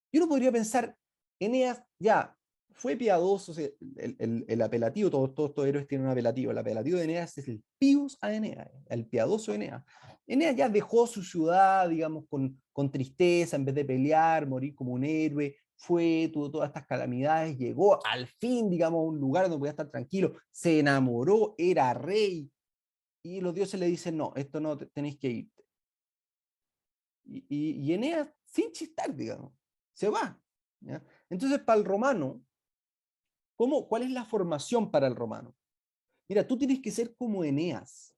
Y uno podría pensar, Eneas ya fue piadoso, o sea, el apelativo, todos estos héroes tienen un apelativo, el apelativo de Eneas es el Pius a Eneas, el piadoso Eneas. Eneas ya dejó su ciudad, digamos, con tristeza, en vez de pelear, morir como un héroe, tuvo todas estas calamidades, llegó al fin, digamos, a un lugar donde podía estar tranquilo, se enamoró, era rey, y los dioses le dicen, no, esto no, tenéis que irte. Y Eneas, sin chistar, digamos, se va, ¿ya? Entonces, para el romano, ¿cuál es la formación para el romano? Mira, tú tienes que ser como Eneas,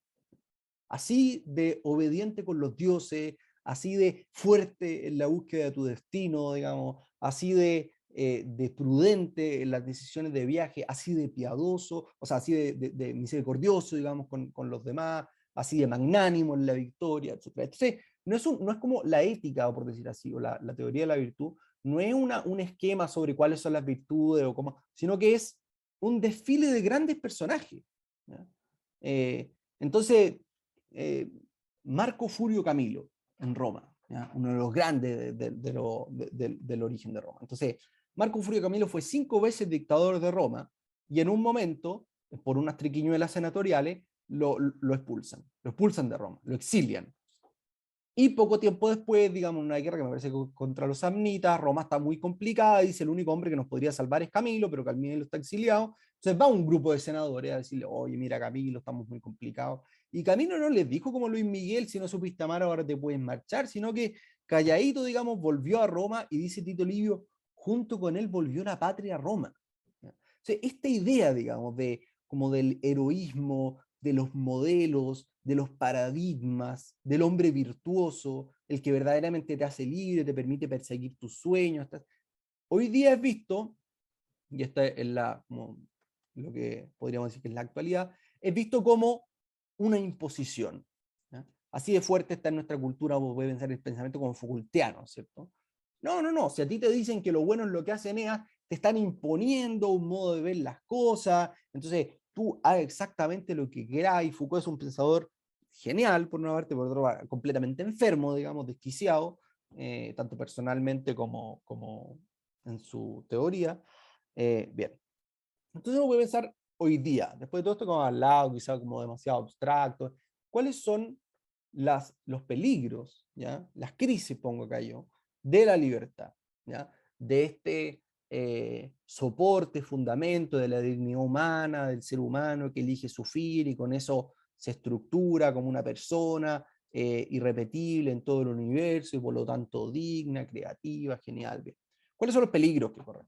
así de obediente con los dioses, así de fuerte en la búsqueda de tu destino, digamos, así de de prudente en las decisiones de viaje, así de piadoso, o sea, así de misericordioso, digamos, con los demás, así de magnánimo en la victoria, etc. Entonces, no es como la ética, por decir así, o la teoría de la virtud, no es un esquema sobre cuáles son las virtudes, o cómo, sino que es un desfile de grandes personajes. ¿Ya? Entonces, Marco Furio Camilo, en Roma, ¿ya? Uno de los grandes del origen de Roma. Entonces, Marco Furio Camilo fue 5 veces dictador de Roma, y en un momento, por unas triquiñuelas senatoriales, lo expulsan de Roma, lo exilian. Y poco tiempo después, digamos, una guerra que me parece contra los samnitas, Roma está muy complicada, dice el único hombre que nos podría salvar es Camilo, pero Camilo está exiliado. Entonces va un grupo de senadores a decirle, oye, mira Camilo, estamos muy complicados. Y Camilo no les dijo como Luis Miguel, si no supiste amar ahora te puedes marchar, sino que calladito, digamos, volvió a Roma, y dice Tito Livio, junto con él volvió la patria a Roma. O sea, esta idea, digamos, como del heroísmo, de los modelos, de los paradigmas, del hombre virtuoso, el que verdaderamente te hace libre, te permite perseguir tus sueños. Hoy día es visto, y esta es como lo que podríamos decir que es la actualidad, es visto como una imposición. ¿Ya? Así de fuerte está en nuestra cultura, vos puedes pensar el pensamiento como Foucaultiano, ¿cierto? No, si a ti te dicen que lo bueno es lo que hace Eneas, te están imponiendo un modo de ver las cosas, entonces tú hagas exactamente lo que quieras, y Foucault es un pensador genial, por una parte, por otra completamente enfermo, digamos, desquiciado, tanto personalmente como en su teoría. Bien, entonces uno puede pensar hoy día, después de todo esto que hemos hablado, quizá como demasiado abstracto, ¿cuáles son los peligros, ¿ya? Las crisis, pongo acá yo, de la libertad, ¿ya? De este soporte, fundamento de la dignidad humana, del ser humano que elige sufrir y con eso se estructura como una persona irrepetible en todo el universo y por lo tanto digna, creativa, genial. Bien. ¿Cuáles son los peligros que corren?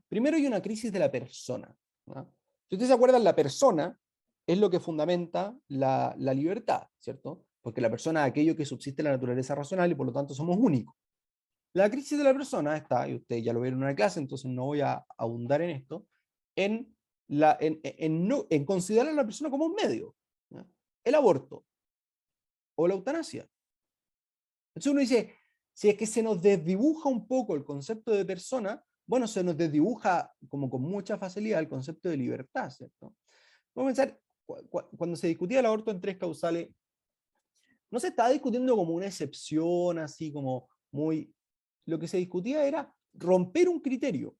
Primero hay una crisis de la persona, ¿no? Si ustedes se acuerdan, la persona es lo que fundamenta la libertad, ¿cierto? Porque la persona es aquello que subsiste en la naturaleza racional y por lo tanto somos únicos. La crisis de la persona está, y ustedes ya lo vieron en una clase, entonces no voy a abundar en esto, en considerar a la persona como un medio, ¿no? El aborto o la eutanasia. Entonces uno dice, si es que se nos desdibuja un poco el concepto de persona, bueno, se nos desdibuja como con mucha facilidad el concepto de libertad, ¿cierto? Vamos a pensar, cuando se discutía el aborto en 3 causales, no se estaba discutiendo como una excepción, así como muy... Lo que se discutía era romper un criterio.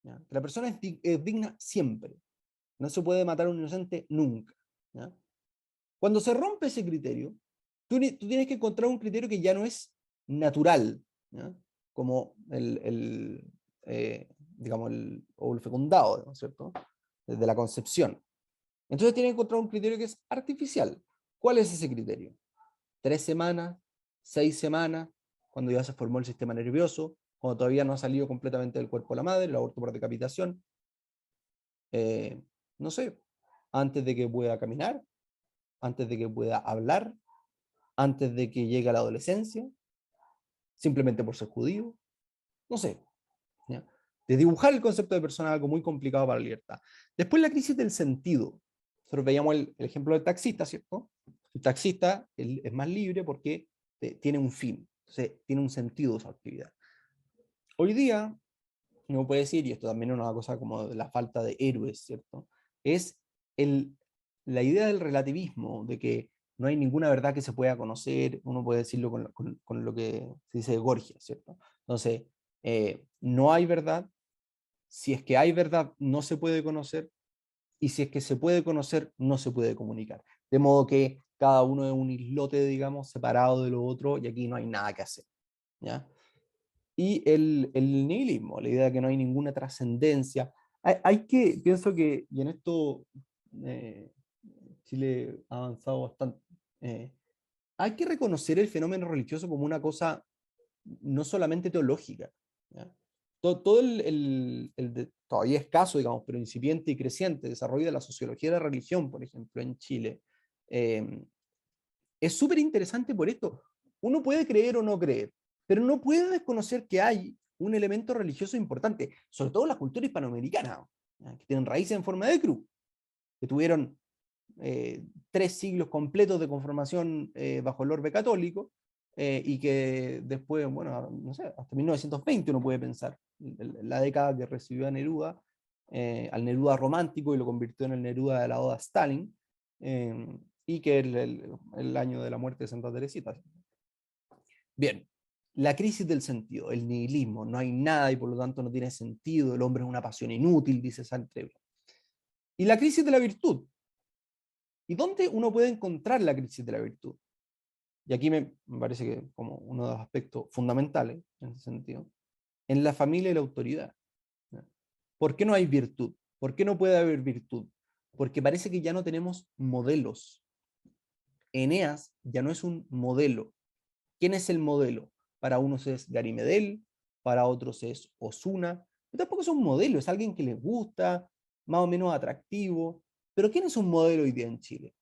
¿Ya? La persona es digna siempre. No se puede matar a un inocente nunca. ¿Ya? Cuando se rompe ese criterio, tú tienes que encontrar un criterio que ya no es natural, ¿ya? Como digamos, el óvulo fecundado, ¿no es cierto? Desde la concepción. Entonces tienes que encontrar un criterio que es artificial. ¿Cuál es ese criterio? 3 semanas, 6 semanas, cuando ya se formó el sistema nervioso, cuando todavía no ha salido completamente del cuerpo de la madre, el aborto por decapitación. No sé, antes de que pueda caminar, antes de que pueda hablar, antes de que llegue a la adolescencia, simplemente por ser judío, no sé. ¿Ya? De dibujar el concepto de persona es algo muy complicado para la libertad. Después la crisis del sentido. Nosotros veíamos el ejemplo del taxista, ¿cierto? El taxista es más libre porque tiene un fin, entonces tiene un sentido su actividad. Hoy día, uno puede decir, y esto también es una cosa como de la falta de héroes, ¿cierto? Es la idea del relativismo, de que no hay ninguna verdad que se pueda conocer, uno puede decirlo con lo que se dice de Gorgias, ¿cierto? Entonces, no hay verdad, si es que hay verdad, no se puede conocer, y si es que se puede conocer, no se puede comunicar. De modo que cada uno es un islote, digamos, separado de lo otro, y aquí no hay nada que hacer, ¿ya? Y el nihilismo, la idea de que no hay ninguna trascendencia. Pienso que, y en esto Chile ha avanzado bastante, hay que reconocer el fenómeno religioso como una cosa no solamente teológica, ¿ya? Todo todavía escaso, digamos, pero incipiente y creciente desarrollo de la sociología de la religión, por ejemplo, en Chile, es súper interesante por esto. Uno puede creer o no creer, pero no puede desconocer que hay un elemento religioso importante, sobre todo en la cultura hispanoamericana, ¿ya? Que tienen raíces en forma de cruz, que tuvieron 3 siglos completos de conformación bajo el orbe católico, y que después, bueno, no sé, hasta 1920 uno puede pensar, la década que recibió a Neruda, al Neruda romántico, y lo convirtió en el Neruda de la Oda a Stalin, y que es el año de la muerte de Santa Teresita. Bien, la crisis del sentido, el nihilismo, no hay nada y por lo tanto no tiene sentido, el hombre es una pasión inútil, dice Sartre. Y la crisis de la virtud. ¿Y dónde uno puede encontrar la crisis de la virtud? Y aquí me parece que como uno de los aspectos fundamentales en ese sentido, en la familia y la autoridad. ¿Por qué no hay virtud? ¿Por qué no puede haber virtud? Porque parece que ya no tenemos modelos. Eneas ya no es un modelo. ¿Quién es el modelo? Para unos es Gary Medel, para otros es Osuna, pero tampoco es un modelo, es alguien que les gusta, más o menos atractivo. Pero ¿quién es un modelo hoy día en Chile?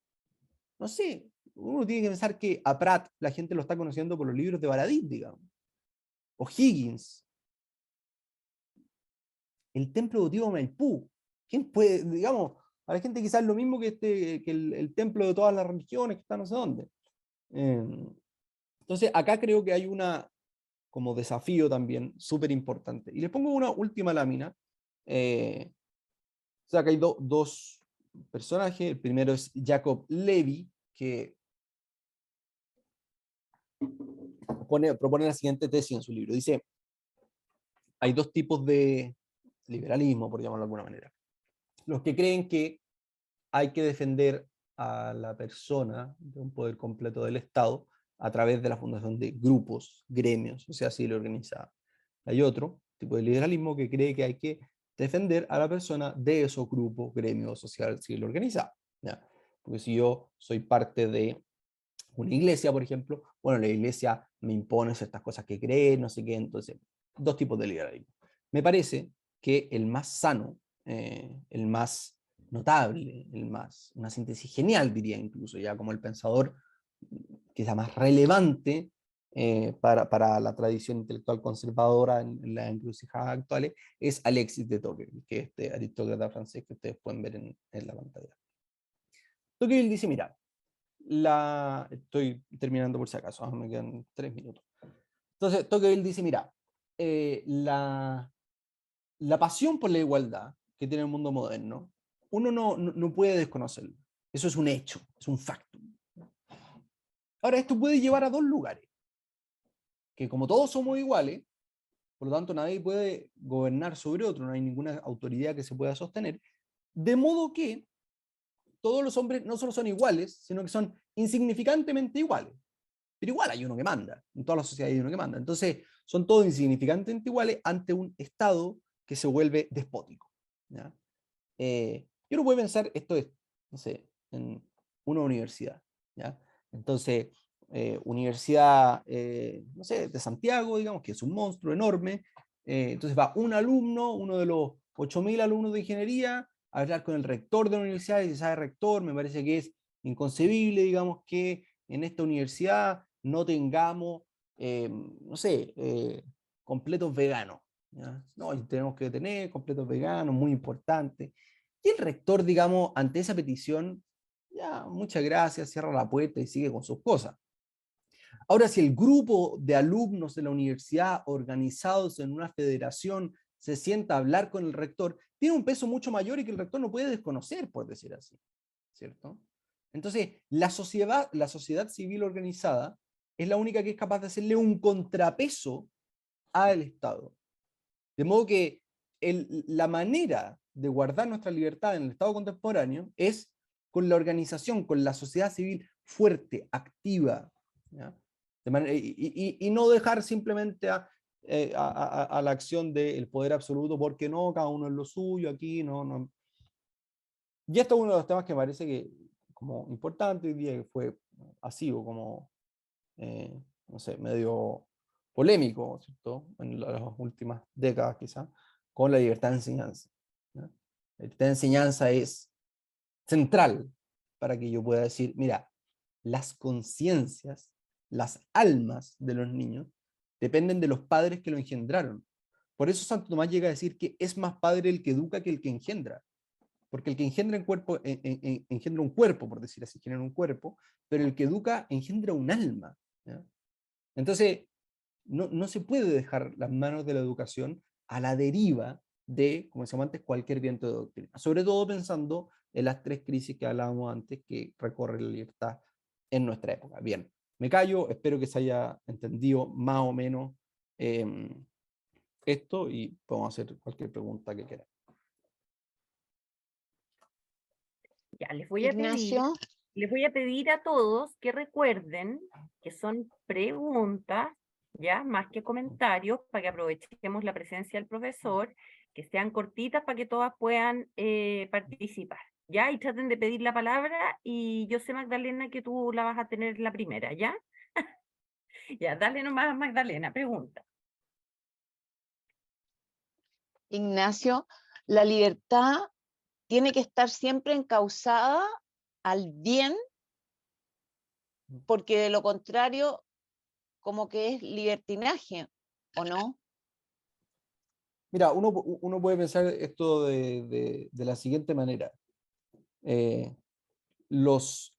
No sé, uno tiene que pensar que a Prat la gente lo está conociendo por los libros de Baradit, digamos. O Higgins. El templo devotivo de Maipú. ¿Quién puede, digamos, a la gente quizás lo mismo que, que el templo de todas las religiones que está no sé dónde? Entonces, acá creo que hay una, como desafío también, súper importante. Y les pongo una última lámina. O sea, que hay dos personajes. El primero es Jacob Levy, que propone la siguiente tesis en su libro. Dice, hay 2 tipos de liberalismo, por llamarlo de alguna manera. Los que creen que hay que defender a la persona de un poder completo del Estado a través de la fundación de grupos, gremios, sociedad civil organizada. Hay otro tipo de liberalismo que cree que hay que defender a la persona de esos grupos, gremios, sociedad civil organizada. ¿Ya? Porque si yo soy parte de una iglesia, por ejemplo, bueno, la iglesia me impone ciertas cosas que creer, no sé qué, entonces, 2 tipos de liberalismo. Me parece que el más sano, el más notable, una síntesis genial, diría incluso, ya como el pensador quizá más relevante para la tradición intelectual conservadora en las encrucijadas actuales, es Alexis de Tocqueville, que es este aristócrata francés que ustedes pueden ver en la pantalla. Tocqueville dice, mira, estoy terminando por si acaso, me quedan 3 minutos. Entonces, Tocqueville dice, mira, la pasión por la igualdad que tiene el mundo moderno, uno no puede desconocerlo. Eso es un hecho, es un facto. Ahora, esto puede llevar a 2 lugares, que como todos somos iguales, por lo tanto nadie puede gobernar sobre otro, no hay ninguna autoridad que se pueda sostener, de modo que todos los hombres no solo son iguales, sino que son insignificantemente iguales. Pero igual hay uno que manda, en todas las sociedades hay uno que manda. Entonces, son todos insignificantemente iguales ante un Estado que se vuelve despótico. ¿Ya? Yo no puedo pensar, esto es, no sé, en una universidad. ¿Ya? Entonces, universidad, no sé, de Santiago, digamos, que es un monstruo enorme. Entonces va un alumno, uno de los 8.000 alumnos de ingeniería, a hablar con el rector de la universidad y dice, ¿sabe, rector? Me parece que es inconcebible, digamos, que en esta universidad no tengamos, no sé, completos veganos. ¿Ya? No, tenemos que tener completos veganos, muy importante. Y el rector, digamos, ante esa petición, ya, muchas gracias, cierra la puerta y sigue con sus cosas. Ahora, si el grupo de alumnos de la universidad organizados en una federación se sienta a hablar con el rector, tiene un peso mucho mayor y que el rector no puede desconocer, por decir así, ¿cierto? Entonces, la sociedad civil organizada es la única que es capaz de hacerle un contrapeso al Estado. De modo que la manera de guardar nuestra libertad en el Estado contemporáneo es con la organización, con la sociedad civil fuerte, activa, ¿ya? Y no dejar simplemente a la acción del poder absoluto, porque no, cada uno es lo suyo, aquí no. Y esto es uno de los temas que me parece que como importante hoy día, que fue así, o como, no sé, medio polémico, ¿cierto? En las últimas décadas quizás, con la libertad de enseñanza. ¿Ya? La libertad de enseñanza es central para que yo pueda decir, mira, las conciencias, las almas de los niños dependen de los padres que lo engendraron. Por eso Santo Tomás llega a decir que es más padre el que educa que el que engendra. Porque el que engendra, engendra un cuerpo, por decir así, genera un cuerpo, pero el que educa engendra un alma. ¿Ya? Entonces, no se puede dejar las manos de la educación a la deriva de, como decíamos antes, cualquier viento de doctrina. Sobre todo pensando en las tres crisis que hablábamos antes que recorre la libertad en nuestra época. Bien, me callo, espero que se haya entendido más o menos esto y podemos hacer cualquier pregunta que quieran. Ya, les voy Ignacio, a pedir a todos que recuerden que son preguntas, ya, más que comentarios, para que aprovechemos la presencia del profesor, que sean cortitas para que todas puedan participar, ya, y traten de pedir la palabra, y yo sé, Magdalena, que tú la vas a tener la primera, ¿ya? Ya, dale nomás, Magdalena, pregunta. Ignacio, la libertad tiene que estar siempre encauzada al bien, porque de lo contrario, como que es libertinaje, ¿o no? Mira, uno puede pensar esto de la siguiente manera. Las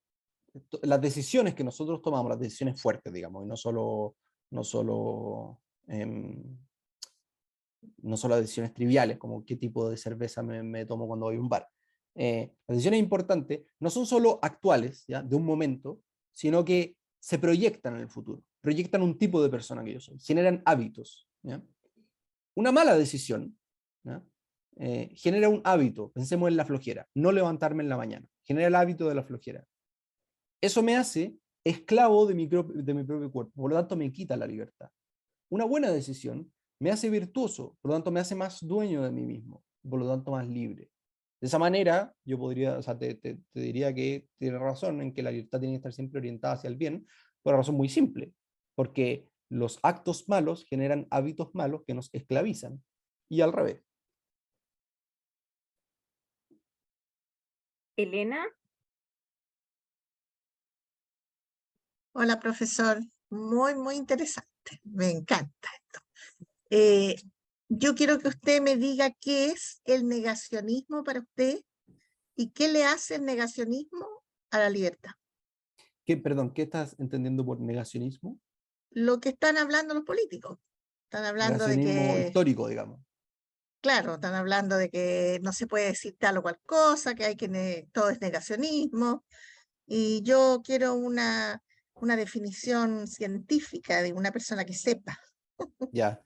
decisiones que nosotros tomamos, las decisiones fuertes, digamos, y no solo, no solo las decisiones triviales, como qué tipo de cerveza me tomo cuando voy a un bar. Las decisiones importantes no son solo actuales, ¿ya? De un momento, sino que se proyectan en el futuro, proyectan un tipo de persona que yo soy, generan hábitos. ¿Ya? Una mala decisión, ¿ya? Genera un hábito, pensemos en la flojera, no levantarme en la mañana, genera el hábito de la flojera. Eso me hace esclavo de mi propio cuerpo, por lo tanto me quita la libertad. Una buena decisión me hace virtuoso, por lo tanto me hace más dueño de mí mismo, por lo tanto más libre. De esa manera, yo podría, o sea, te diría que tienes razón en que la libertad tiene que estar siempre orientada hacia el bien, por una razón muy simple, porque los actos malos generan hábitos malos que nos esclavizan, y al revés. Elena, Hola, profesor. Muy, muy interesante. Me encanta esto. Eh, yo quiero que usted me diga qué es el negacionismo para usted y qué le hace el negacionismo a la libertad. Perdón, ¿qué estás entendiendo por negacionismo? Lo que están hablando los políticos. Están hablando de Negacionismo que, histórico, digamos. claro, están hablando de que no se puede decir tal o cual cosa, que hay que, todo es negacionismo. Y yo quiero una definición científica de una persona que sepa, Ya.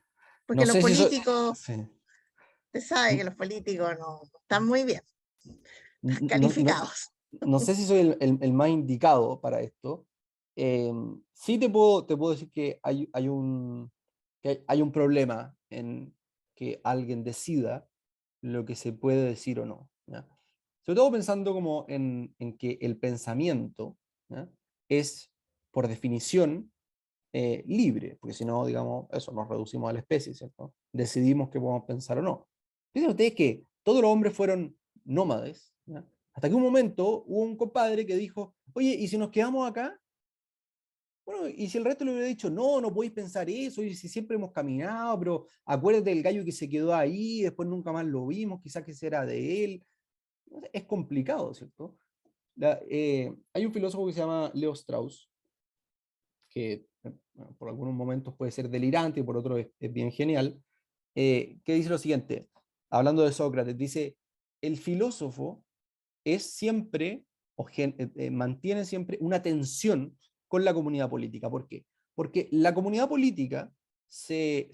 porque No los sé si soy... políticos, Sí. usted sabe que los políticos no están muy bien No, calificados. no sé si soy el más indicado para esto. Sí te puedo decir que hay un problema en que alguien decida lo que se puede decir o no. ¿Ya? Sobre todo pensando como en que el pensamiento, ¿ya? Es, por definición, libre, porque si no, digamos, eso, nos reducimos a la especie, ¿cierto? Decidimos qué podemos pensar o no. Fíjense ustedes que todos los hombres fueron nómades, ¿ya? Hasta que un momento hubo un compadre que dijo, oye, ¿y si nos quedamos acá? Bueno, y si el resto le hubiera dicho, no, no podéis pensar eso, y si siempre hemos caminado, pero acuérdate del gallo que se quedó ahí, después nunca más lo vimos, quizás que será de él. Es complicado, ¿cierto? Hay un filósofo que se llama Leo Strauss, que por algunos momentos puede ser delirante y por otros es bien genial, que dice lo siguiente, hablando de Sócrates, dice, el filósofo es siempre, mantiene siempre una tensión con la comunidad política. ¿Por qué? Porque la comunidad política se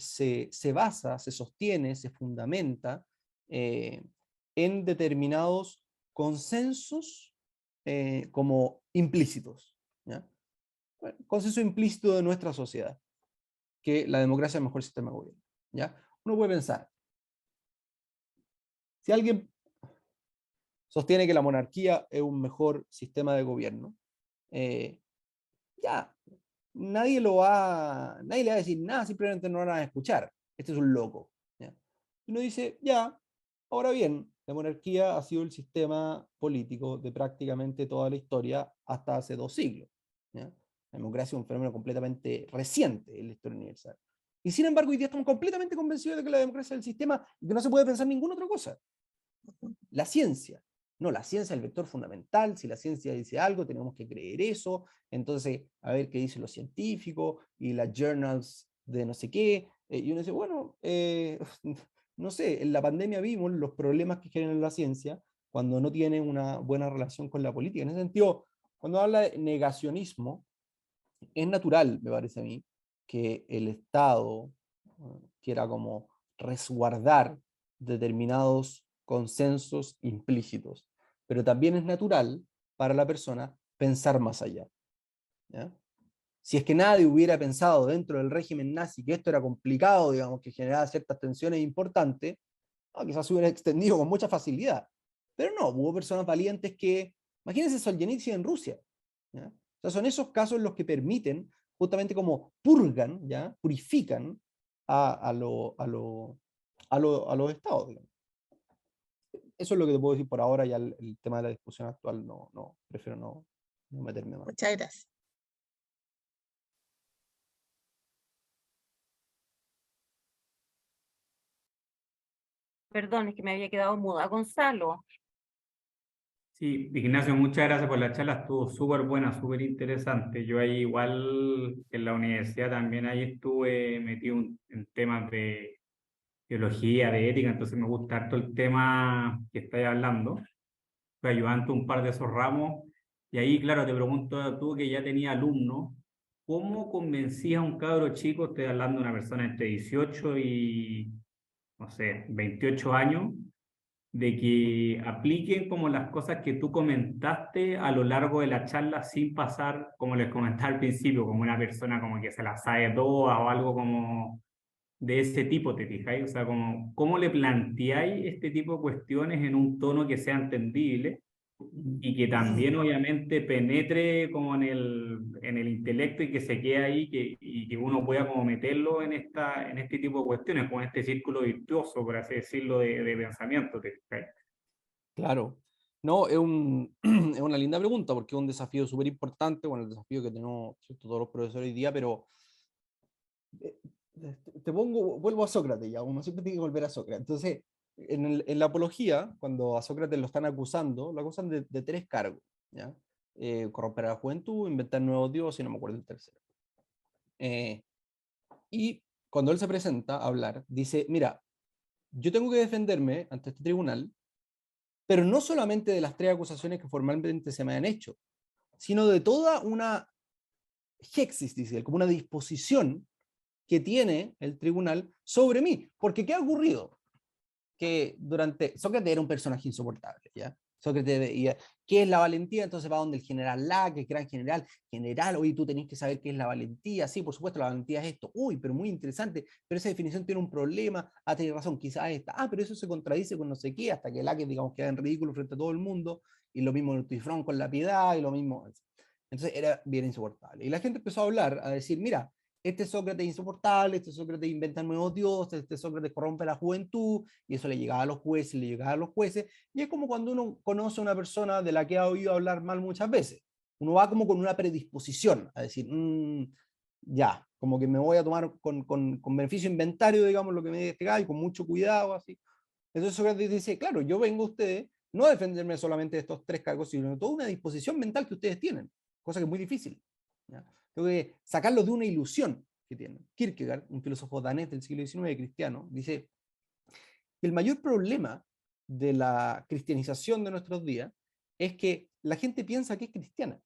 basa, se sostiene, se fundamenta en determinados consensos como implícitos. ¿Ya? Bueno, consenso implícito de nuestra sociedad, que la democracia es el mejor sistema de gobierno. ¿Ya? Uno puede pensar, si alguien sostiene que la monarquía es un mejor sistema de gobierno, eh, ya, nadie le va a decir nada, simplemente no lo van a escuchar. Este es un loco. ¿Ya? Y uno dice, ya, ahora bien, la monarquía ha sido el sistema político de prácticamente toda la historia hasta hace 2 siglos. ¿Ya? La democracia es un fenómeno completamente reciente en la historia universal. Y sin embargo, hoy día estamos completamente convencidos de que la democracia es el sistema y que no se puede pensar ninguna otra cosa. La ciencia. No, la ciencia es el vector fundamental. Si la ciencia dice algo, tenemos que creer eso. Entonces, a ver qué dicen los científicos y las journals de no sé qué. Y uno dice, bueno, no sé, en la pandemia vimos los problemas que generan la ciencia cuando no tiene una buena relación con la política. En ese sentido, cuando habla de negacionismo, es natural, me parece a mí, que el Estado quiera como resguardar determinados consensos implícitos, pero también es natural para la persona pensar más allá, ¿ya? Si es que nadie hubiera pensado dentro del régimen nazi que esto era complicado, digamos, que generaba ciertas tensiones importantes, quizás se hubiera extendido con mucha facilidad. Pero no, hubo personas valientes que, imagínense Solzhenitsyn en Rusia, ¿ya? O sea, son esos casos los que permiten, justamente como purgan, ¿ya? Purifican a los estados, digamos. Eso es lo que te puedo decir por ahora, ya el tema de la discusión actual prefiero no meterme más. Muchas gracias. Perdón, es que me había quedado muda. Gonzalo. Sí, Ignacio, muchas gracias por la charla, estuvo súper buena, súper interesante. Yo ahí igual en la universidad también ahí estuve metido en temas de biología, de ética, entonces me gusta harto el tema que estáis hablando. Fui ayudante un par de esos ramos y ahí, claro, te pregunto tú que ya tenías alumnos, ¿cómo convencías a un cabro chico, estoy hablando de una persona entre 18 y, no sé, 28 años, de que apliquen como las cosas que tú comentaste a lo largo de la charla sin pasar, como les comentaba al principio, como una persona como que se la sabe toda o algo como de ese tipo, ¿te fijáis? O sea, como, ¿cómo le planteáis este tipo de cuestiones en un tono que sea entendible y que también obviamente penetre como en el intelecto y que se quede ahí y que uno pueda como meterlo en este tipo de cuestiones, como en este círculo virtuoso, por así decirlo, de pensamiento, ¿te fijáis? Claro. No, es es una linda pregunta porque es un desafío súper importante, bueno, el desafío que tenemos, ¿cierto?, todos los profesores hoy día, pero eh, vuelvo a Sócrates, ya, uno siempre tiene que volver a Sócrates. Entonces, en la apología, cuando a Sócrates lo están acusando, lo acusan de tres cargos, ¿ya? Corromper a la juventud, inventar nuevos dioses, y no me acuerdo el tercero. Y cuando él se presenta a hablar, dice, mira, yo tengo que defenderme ante este tribunal, pero no solamente de las tres acusaciones que formalmente se me han hecho, sino de toda una hexis, dice él, como una disposición que tiene el tribunal sobre mí. Porque ¿qué ha ocurrido? Que Sócrates era un personaje insoportable, ¿ya? Sócrates veía, ¿qué es la valentía? Entonces va donde el general Lack, el gran general, oye, tú tenés que saber qué es la valentía. Sí, por supuesto, la valentía es esto. Uy, pero muy interesante, pero esa definición tiene un problema. Tenés razón, quizás esta. Pero eso se contradice con no sé qué, hasta que Lack, digamos, queda en ridículo frente a todo el mundo, y lo mismo en Tifrón con la piedad, y lo mismo. Entonces era bien insoportable. Y la gente empezó a hablar, a decir, mira, este Sócrates insoportable, este Sócrates inventa nuevos dioses, este Sócrates corrompe la juventud, y eso le llegaba a los jueces, le llegaba a los jueces, y es como cuando uno conoce a una persona de la que ha oído hablar mal muchas veces. Uno va como con una predisposición a decir, ya, como que me voy a tomar con beneficio inventario, digamos, lo que me diga, y con mucho cuidado, así. Entonces Sócrates dice, claro, yo vengo a ustedes no a defenderme solamente de estos tres cargos, sino de toda una disposición mental que ustedes tienen, cosa que es muy difícil, ¿ya? Tengo que sacarlos de una ilusión que tienen. Kierkegaard, un filósofo danés del siglo XIX, cristiano, dice que el mayor problema de la cristianización de nuestros días es que la gente piensa que es cristiana.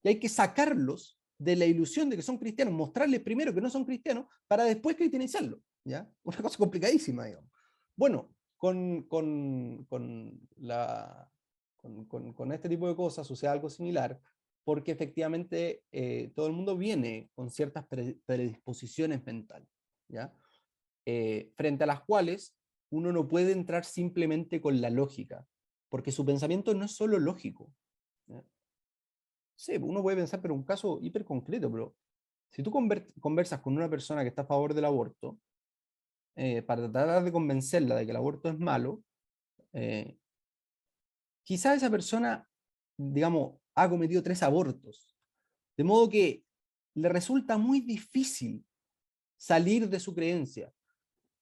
Y hay que sacarlos de la ilusión de que son cristianos, mostrarles primero que no son cristianos para después cristianizarlos, ¿ya? Una cosa complicadísima, digamos. Bueno, con este tipo de cosas sucede algo similar, porque efectivamente todo el mundo viene con ciertas predisposiciones mentales, ¿ya? Frente a las cuales uno no puede entrar simplemente con la lógica, porque su pensamiento no es solo lógico, ¿ya? Sí, uno puede pensar, pero un caso hiper concreto, pero si tú conversas con una persona que está a favor del aborto, para tratar de convencerla de que el aborto es malo, quizás esa persona, digamos, ha cometido 3 abortos, de modo que le resulta muy difícil salir de su creencia.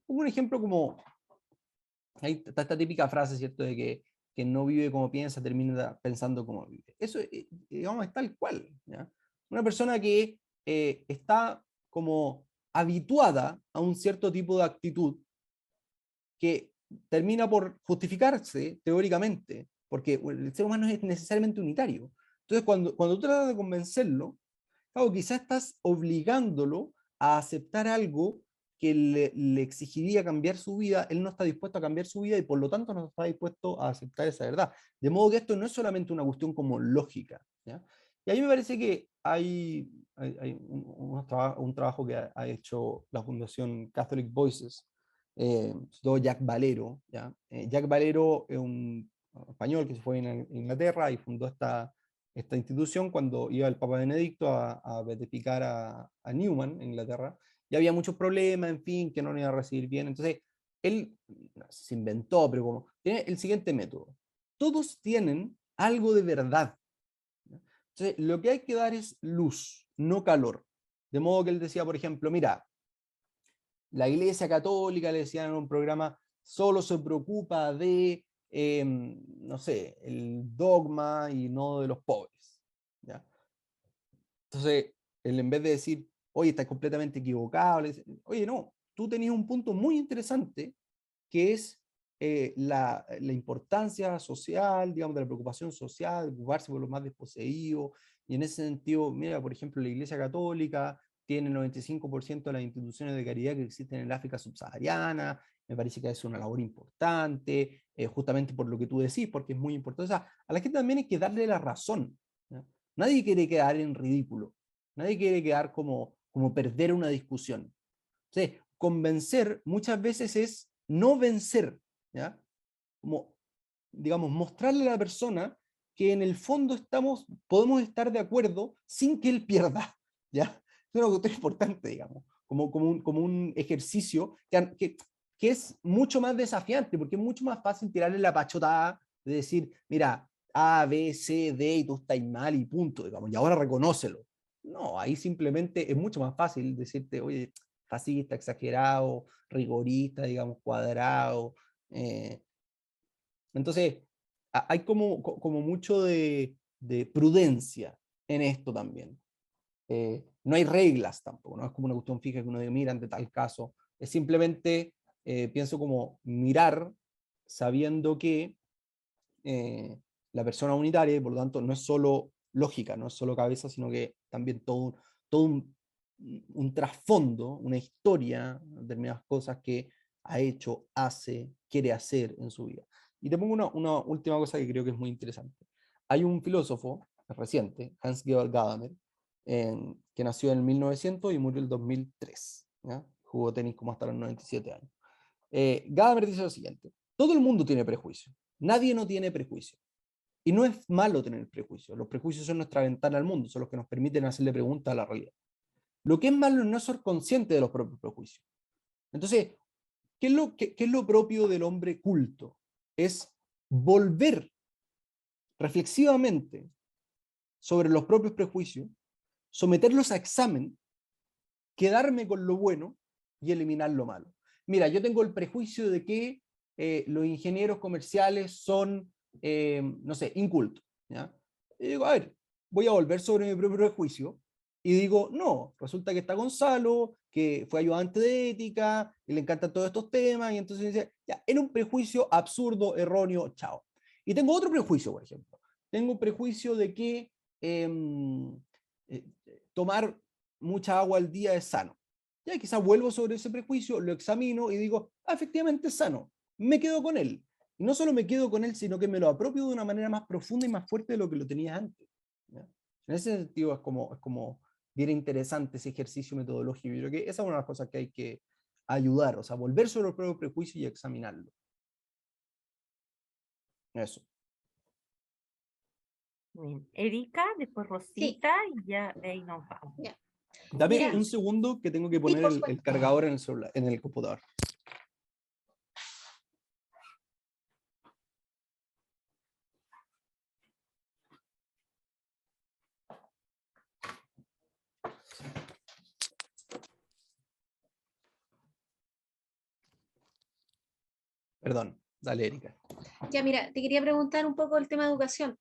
Un ejemplo como, hay esta típica frase, ¿cierto?, de que quien no vive como piensa termina pensando como vive. Eso, digamos, es tal cual, ¿ya? Una persona que está como habituada a un cierto tipo de actitud que termina por justificarse teóricamente, porque el ser humano es necesariamente unitario. Entonces, cuando tú tratas de convencerlo, claro, quizás estás obligándolo a aceptar algo que le exigiría cambiar su vida. Él no está dispuesto a cambiar su vida y por lo tanto no está dispuesto a aceptar esa verdad. De modo que esto no es solamente una cuestión como lógica, ¿ya? Y ahí me parece que hay un trabajo que ha hecho la Fundación Catholic Voices, sobre todo Jack Valero, ¿ya? Jack Valero es un español que se fue a Inglaterra y fundó esta institución cuando iba el Papa Benedicto a beatificar a Newman en Inglaterra, y había muchos problemas, en fin, que no lo iba a recibir bien. Entonces, él se inventó, pero como, tiene el siguiente método. Todos tienen algo de verdad. Entonces, lo que hay que dar es luz, no calor. De modo que él decía, por ejemplo, mira, la Iglesia Católica, le decían en un programa, solo se preocupa de, no sé, el dogma y no de los pobres, ¿ya? Entonces, él en vez de decir, oye, estás completamente equivocado, le dice, oye, no, tú tenías un punto muy interesante, que es la importancia social, digamos, de la preocupación social, de preocuparse por los más desposeídos, y en ese sentido, mira, por ejemplo, la Iglesia Católica tiene el 95% de las instituciones de caridad que existen en el África subsahariana, me parece que es una labor importante, justamente por lo que tú decís, porque es muy importante. O sea, a la gente también hay que darle la razón, ¿ya? Nadie quiere quedar en ridículo, nadie quiere quedar como perder una discusión. Entonces, convencer muchas veces es no vencer, ¿ya? Como, digamos, mostrarle a la persona que en el fondo podemos estar de acuerdo sin que él pierda, ¿ya? Es una cuestión importante, digamos, como un ejercicio que es mucho más desafiante, porque es mucho más fácil tirarle la pachotada de decir, mira, A, B, C, D, y tú estás mal y punto, digamos, y ahora reconócelo. No, ahí simplemente es mucho más fácil decirte, oye, fascista, exagerado, rigorista, digamos, cuadrado. Entonces, hay como mucho de prudencia en esto también. No hay reglas tampoco, no es como una cuestión fija que uno diga, mira, ante tal caso. Es simplemente, pienso como mirar sabiendo que la persona unitaria, y por lo tanto no es solo lógica, no es solo cabeza, sino que también todo un trasfondo, una historia, determinadas cosas que ha hecho, hace, quiere hacer en su vida. Y te pongo una última cosa que creo que es muy interesante. Hay un filósofo reciente, Hans-Georg Gadamer, que nació en 1900 y murió en el 2003. ¿Ya? Jugó tenis como hasta los 97 años. Gadamer dice lo siguiente: todo el mundo tiene prejuicio, nadie no tiene prejuicio. Y no es malo tener prejuicios. Los prejuicios son nuestra ventana al mundo, son los que nos permiten hacerle preguntas a la realidad. Lo que es malo es no ser consciente de los propios prejuicios. Entonces, ¿qué es lo propio del hombre culto? Es volver reflexivamente sobre los propios prejuicios, someterlos a examen, quedarme con lo bueno y eliminar lo malo. Mira, yo tengo el prejuicio de que los ingenieros comerciales son, no sé, incultos, ¿ya? Y digo, a ver, voy a volver sobre mi propio prejuicio y digo, no, resulta que está Gonzalo, que fue ayudante de ética, y le encantan todos estos temas, y entonces dice, ya, era un prejuicio absurdo, erróneo, chao. Y tengo otro prejuicio, por ejemplo. Tengo un prejuicio de que eh, tomar mucha agua al día es sano. Ya quizás vuelvo sobre ese prejuicio, lo examino y digo, ah, efectivamente es sano, me quedo con él. Y no solo me quedo con él, sino que me lo apropio de una manera más profunda y más fuerte de lo que lo tenía antes, ¿ya? En ese sentido es como bien interesante ese ejercicio metodológico. Yo creo que esa es una de las cosas que hay que ayudar, o sea, volver sobre el propio prejuicio y examinarlo. Eso. Bien. Erika, después Sí, Rosita y ya de ahí nos vamos. ya. Dame Mira, un segundo que tengo que sí, poner por el supuesto. cargador en el celular, en el computador. Perdón, dale, Erika. Ya, mira, te quería preguntar un poco el tema de educación.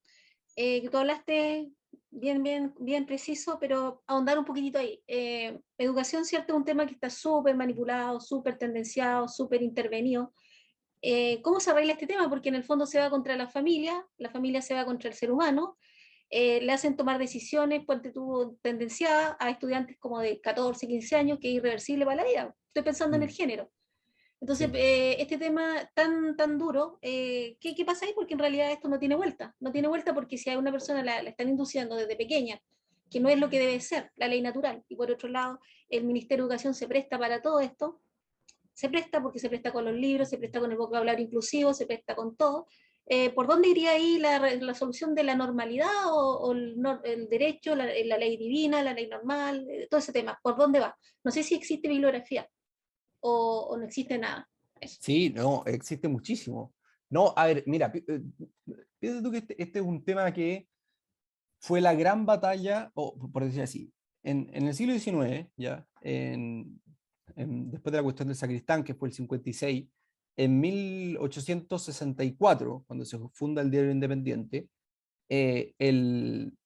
Que tú hablaste bien preciso, pero ahondar un poquitito ahí. Educación, cierto, es un tema que está súper manipulado, súper tendenciado, súper intervenido. ¿Cómo se arregla este tema? Porque en el fondo se va contra la familia se va contra el ser humano, le hacen tomar decisiones, ponte tú, tendenciadas a estudiantes como de 14, 15 años, que es irreversible para la vida. Estoy pensando en el género. Entonces, Sí. este tema tan duro, ¿qué pasa ahí? Porque en realidad esto no tiene vuelta. No tiene vuelta porque si a una persona la están induciendo desde pequeña, que no es lo que debe ser, la ley natural, y por otro lado, el Ministerio de Educación se presta para todo esto, se presta porque se presta con los libros, se presta con el vocabulario inclusivo, se presta con todo. ¿Por dónde iría ahí la solución de la normalidad o el derecho, la ley divina, la ley normal, todo ese tema? ¿Por dónde va? No sé si existe bibliografía o no existe nada. Eso. Sí, no, existe muchísimo. No, a ver, mira, piensa tú que este es un tema que fue la gran batalla, o por decir así, en el siglo XIX, ya, después de la cuestión del sacristán, que fue el 56, en 1864, cuando se funda el Diario Independiente, el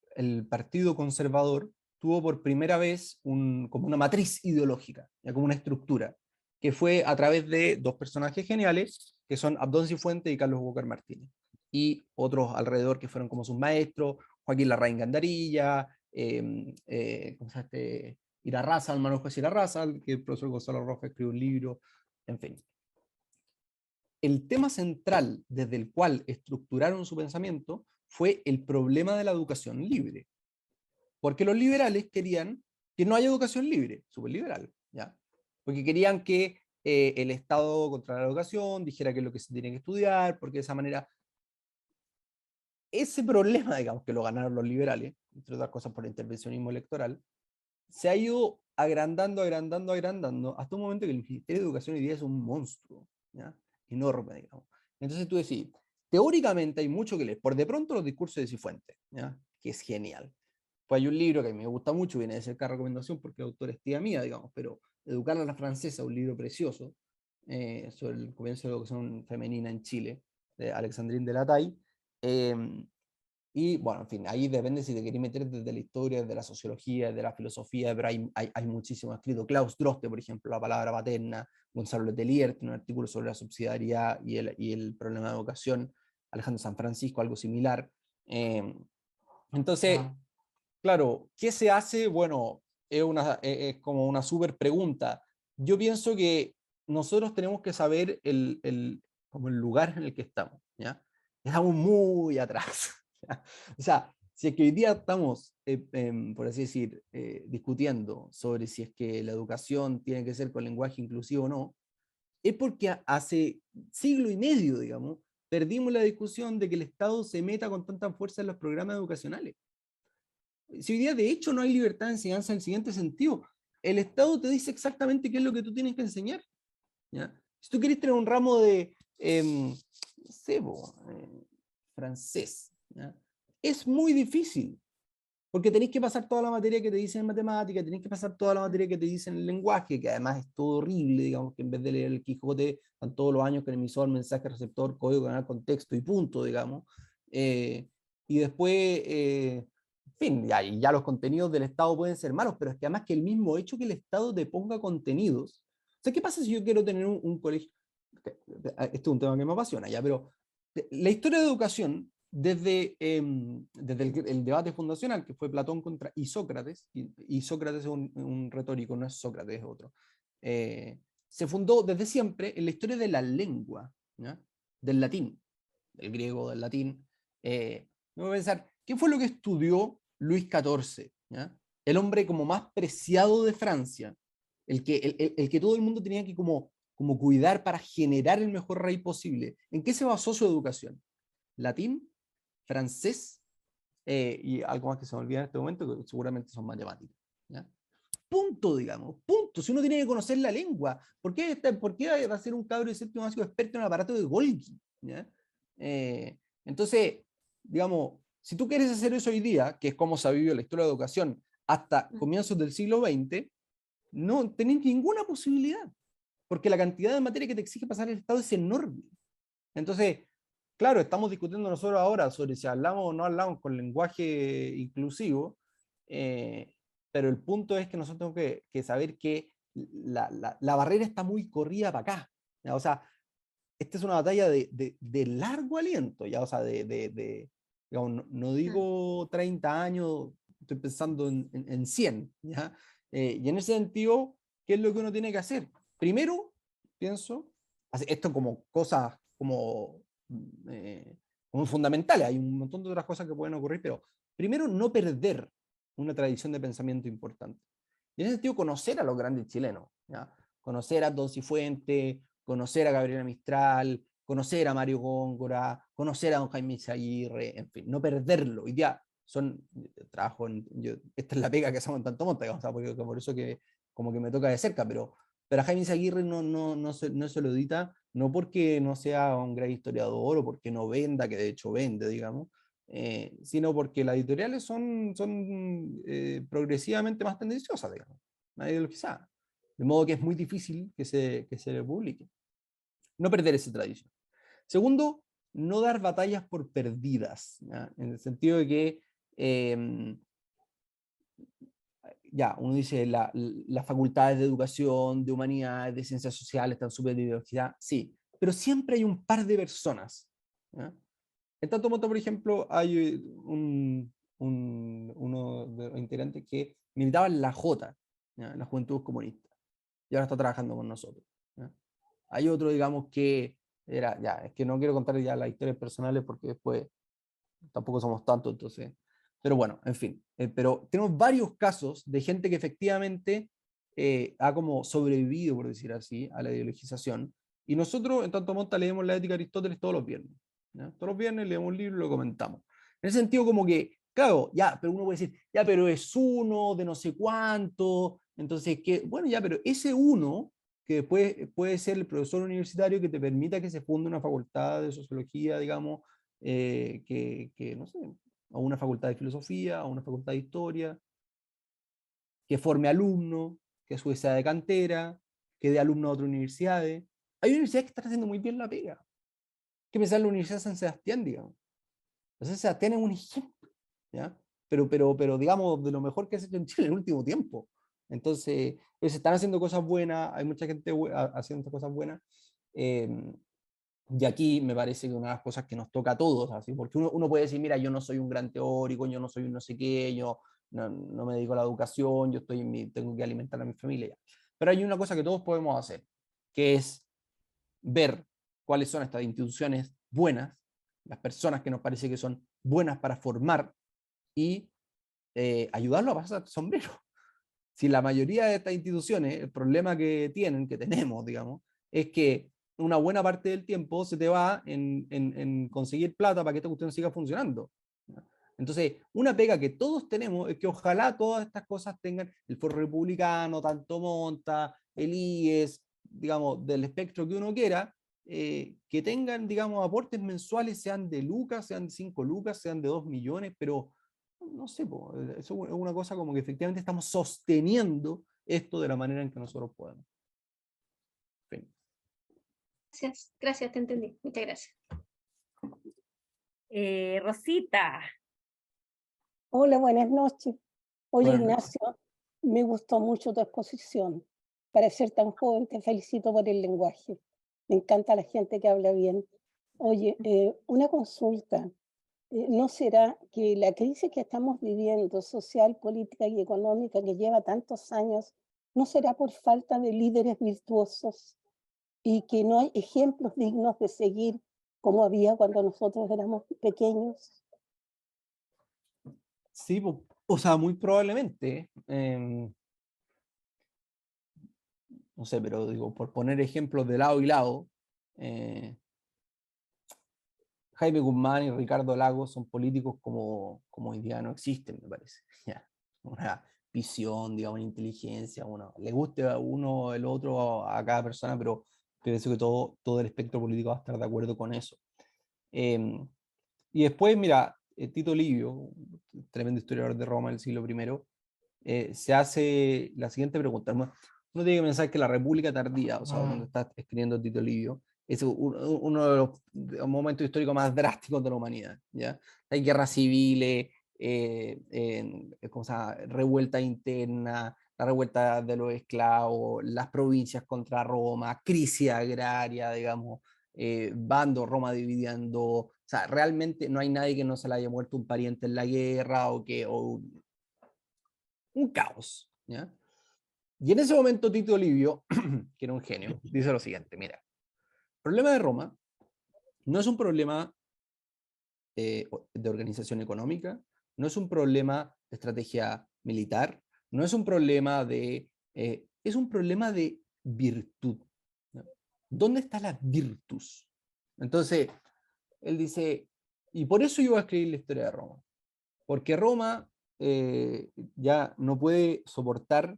Partido Conservador tuvo por primera vez como una matriz ideológica, ya, como una estructura, que fue a través de dos personajes geniales, que son Abdón Cifuentes y Carlos Walker Martínez, y otros alrededor que fueron como sus maestros, Joaquín Larraín Gandarilla, ¿cómo se llama este? Irarrázaval, Manuel José Irarrázaval, que el profesor Gonzalo Rojas escribió un libro, en fin. El tema central desde el cual estructuraron su pensamiento fue el problema de la educación libre. Porque los liberales querían que no haya educación libre, súper liberal, ¿ya? Porque querían que el Estado controlara la educación, dijera qué es lo que se tiene que estudiar, porque de esa manera ese problema, digamos, que lo ganaron los liberales, entre otras cosas por el intervencionismo electoral, se ha ido agrandando, hasta un momento que el Ministerio de Educación hoy día es un monstruo, ¿ya? Enorme, digamos. Entonces tú decís, teóricamente hay mucho que leer, por de pronto los discursos de Cifuentes, ¿ya? Que es genial. Pues hay un libro que a mí me gusta mucho, viene de cerca recomendación porque el autor es tía mía, digamos, pero Educar a la Francesa, un libro precioso, sobre el comienzo de la educación femenina en Chile, de Alexandrine de Latay. Y bueno, en fin, ahí depende si te querés meter desde la historia, desde la sociología, desde la filosofía, pero hay muchísimo escrito. Klaus Droste, por ejemplo, La palabra paterna, Gonzalo Letelier, tiene un artículo sobre la subsidiariedad y el problema de educación, Alejandro San Francisco, algo similar. Entonces, claro, ¿qué se hace? Bueno, es como una súper pregunta. Yo pienso que nosotros tenemos que saber como el lugar en el que estamos, ¿ya? Estamos muy atrás. O sea, si es que hoy día estamos, por así decir, discutiendo sobre si es que la educación tiene que ser con lenguaje inclusivo o no, es porque hace siglo y medio, digamos, perdimos la discusión de que el Estado se meta con tanta fuerza en los programas educacionales. Si hoy día de hecho no hay libertad de enseñanza en el siguiente sentido, el Estado te dice exactamente qué es lo que tú tienes que enseñar, ¿ya? Si tú quieres tener un ramo de, no sé, francés, ¿ya? Es muy difícil, porque tenéis que pasar toda la materia que te dicen en matemática, tenéis que pasar toda la materia que te dicen en lenguaje, que además es todo horrible, digamos, que en vez de leer el Quijote, están todos los años con emisor, mensaje, receptor, código, canal, contexto y punto, digamos. Y después, en fin, ya los contenidos del Estado pueden ser malos, pero es que además que el mismo hecho que el Estado te ponga contenidos, o sea, ¿qué pasa si yo quiero tener un colegio? Este es un tema que me apasiona ya, pero la historia de educación, desde el debate fundacional, que fue Platón contra Isócrates, y Sócrates es un retórico, no es Sócrates, es otro, se fundó desde siempre en la historia de la lengua, ¿ya? Del latín, del griego, del latín. Me voy a pensar, ¿qué fue lo que estudió Luis XIV? ¿Ya? El hombre como más preciado de Francia, el que todo el mundo tenía que como cuidar para generar el mejor rey posible. ¿En qué se basó su educación? Latín, francés y algo más que se me olvida en este momento, que seguramente son matemáticas, ¿ya? Punto, digamos, punto. Si uno tiene que conocer la lengua, ¿por qué va a ser un cabro de séptimo básico experto en el aparato de Golgi? ¿Ya? Entonces, digamos, si tú quieres hacer eso hoy día, que es como se ha vivido la historia de la educación hasta comienzos del siglo XX, no tenés ninguna posibilidad, porque la cantidad de materia que te exige pasar el Estado es enorme. Entonces, claro, estamos discutiendo nosotros ahora sobre si hablamos o no hablamos con lenguaje inclusivo, pero el punto es que nosotros tenemos que saber que la barrera está muy corrida para acá. ¿Ya? O sea, esta es una batalla de largo aliento, ya, o sea, digamos, no digo 30 años, estoy pensando en 100, ¿ya? Y en ese sentido, ¿qué es lo que uno tiene que hacer? Primero, pienso, esto como cosas como fundamentales, hay un montón de otras cosas que pueden ocurrir, pero primero, no perder una tradición de pensamiento importante. Y en ese sentido, conocer a los grandes chilenos, ¿ya? Conocer a Don Cifuentes, conocer a Gabriela Mistral, conocer a Mario Góngora, conocer a don Jaime Izaguirre, en fin, no perderlo. Y ya, esta es la pega que hacemos en Tanto Monta, o sea, porque por eso que como que me toca de cerca, pero a Jaime Izaguirre no se lo edita, no porque no sea un gran historiador o porque no venda, que de hecho vende, digamos, sino porque las editoriales son progresivamente más tendenciosas, digamos, más ideologizadas. De modo que es muy difícil que se le publique. No perder esa tradición. Segundo, no dar batallas por perdidas, ¿ya? En el sentido de que, ya, uno dice, las facultades de educación, de humanidades, de ciencias sociales están súper ideologizadas, sí, pero siempre hay un par de personas, ¿ya? En Tanto Monta, por ejemplo, hay uno de los integrantes que militaba en la J, ¿ya? La Juventud Comunista, y ahora está trabajando con nosotros, ¿ya? Hay otro, digamos, que era, ya, es que no quiero contar ya las historias personales porque después tampoco somos tantos, entonces, pero bueno, en fin, pero tenemos varios casos de gente que efectivamente ha como sobrevivido, por decir así, a la ideologización, y nosotros en Tanto Monta leemos la Ética de Aristóteles todos los viernes, ¿ya? Todos los viernes leemos un libro y lo comentamos. En ese sentido, como que, claro, ya, pero uno puede decir, ya, pero es uno de no sé cuánto, entonces, que, bueno, ya, pero ese uno que después puede ser el profesor universitario que te permita que se funde una facultad de sociología, digamos, no sé, a una facultad de filosofía, a una facultad de historia, que forme alumnos, que a su vez sea de cantera, que dé alumnos a otras universidades. Hay universidades que están haciendo muy bien la pega. Que pensar en la Universidad de San Sebastián, digamos. La San Sebastián es un ejemplo, ¿ya? Pero digamos, de lo mejor que se ha hecho en Chile en el último tiempo. Entonces, pues, se están haciendo cosas buenas, hay mucha gente haciendo cosas buenas. Y aquí me parece que una de las cosas que nos toca a todos, así, porque uno puede decir, mira, yo no soy un gran teórico, yo no soy un no sé qué, yo no me dedico a la educación, yo tengo que alimentar a mi familia. Ya. Pero hay una cosa que todos podemos hacer, que es ver cuáles son estas instituciones buenas, las personas que nos parece que son buenas para formar y ayudarlo a pasar sombrero. Si la mayoría de estas instituciones, el problema que tenemos, digamos, es que una buena parte del tiempo se te va en conseguir plata para que esta cuestión siga funcionando. Entonces, una pega que todos tenemos es que ojalá todas estas cosas tengan el Foro Republicano, Tanto Monta, el IES, digamos, del espectro que uno quiera, que tengan, digamos, aportes mensuales, sean de lucas, sean de 5 lucas, sean de 2 millones, pero no sé, eso es una cosa como que efectivamente estamos sosteniendo esto de la manera en que nosotros podemos. Fin. Gracias, te entendí. Muchas gracias. Rosita. Hola, buenas noches. Oye, Buenas Ignacio, me gustó mucho tu exposición. Para ser tan joven, te felicito por el lenguaje. Me encanta la gente que habla bien. Oye, una consulta. ¿No será que la crisis que estamos viviendo, social, política y económica, que lleva tantos años, no será por falta de líderes virtuosos y que no hay ejemplos dignos de seguir como había cuando nosotros éramos pequeños? Sí, o sea, muy probablemente. No sé, pero digo, por poner ejemplos de lado y lado, Jaime Guzmán y Ricardo Lagos son políticos como hoy día no existen, me parece. Ya. Una visión, digamos, una inteligencia, le guste a uno el otro a cada persona, pero pienso que todo el espectro político va a estar de acuerdo con eso. Y después, mira, Tito Livio, tremendo historiador de Roma del siglo I, se hace la siguiente pregunta. Uno tiene que pensar que la República Tardía, o sea, cuando está escribiendo Tito Livio, es uno de los momentos históricos más drásticos de la humanidad, ¿ya? Hay guerras civiles, ¿cómo se llama? Revuelta interna, la revuelta de los esclavos, las provincias contra Roma, crisis agraria, digamos, Roma dividiendo, o sea, realmente no hay nadie que no se le haya muerto un pariente en la guerra o un caos, ¿ya? Y en ese momento Tito Livio, que era un genio, dice lo siguiente, mira, el problema de Roma no es un problema de organización económica, no es un problema de estrategia militar, no es un problema es un problema de virtud, ¿no? ¿Dónde está la virtus? Entonces, él dice, y por eso yo voy a escribir la historia de Roma, porque Roma ya no puede soportar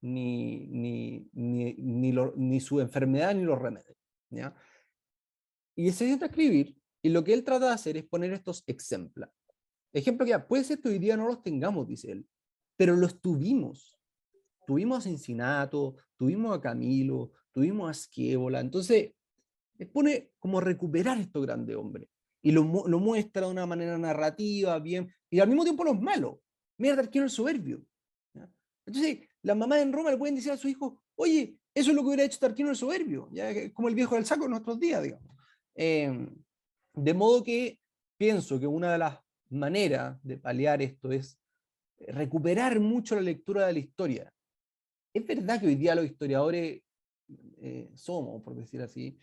ni su enfermedad ni los remedios, ¿ya? Y se sienta a escribir, y lo que él trata de hacer es poner estos ejemplos. Ejemplos que puede ser que hoy día no los tengamos, dice él, pero los tuvimos. Tuvimos a Cincinato, tuvimos a Camilo, tuvimos a Schiabola. Entonces, él pone como recuperar estos grandes hombres. Y lo muestra de una manera narrativa, bien, y al mismo tiempo los malos. Mira, Tarquino el soberbio, ¿ya? Entonces, las mamás en Roma le pueden decir a su hijo, oye, eso es lo que hubiera hecho Tarquino el soberbio, ¿ya? Como el viejo del saco en nuestros días, digamos. De modo que pienso que una de las maneras de paliar esto es recuperar mucho la lectura de la historia. Es verdad que hoy día los historiadores somos, por decir así,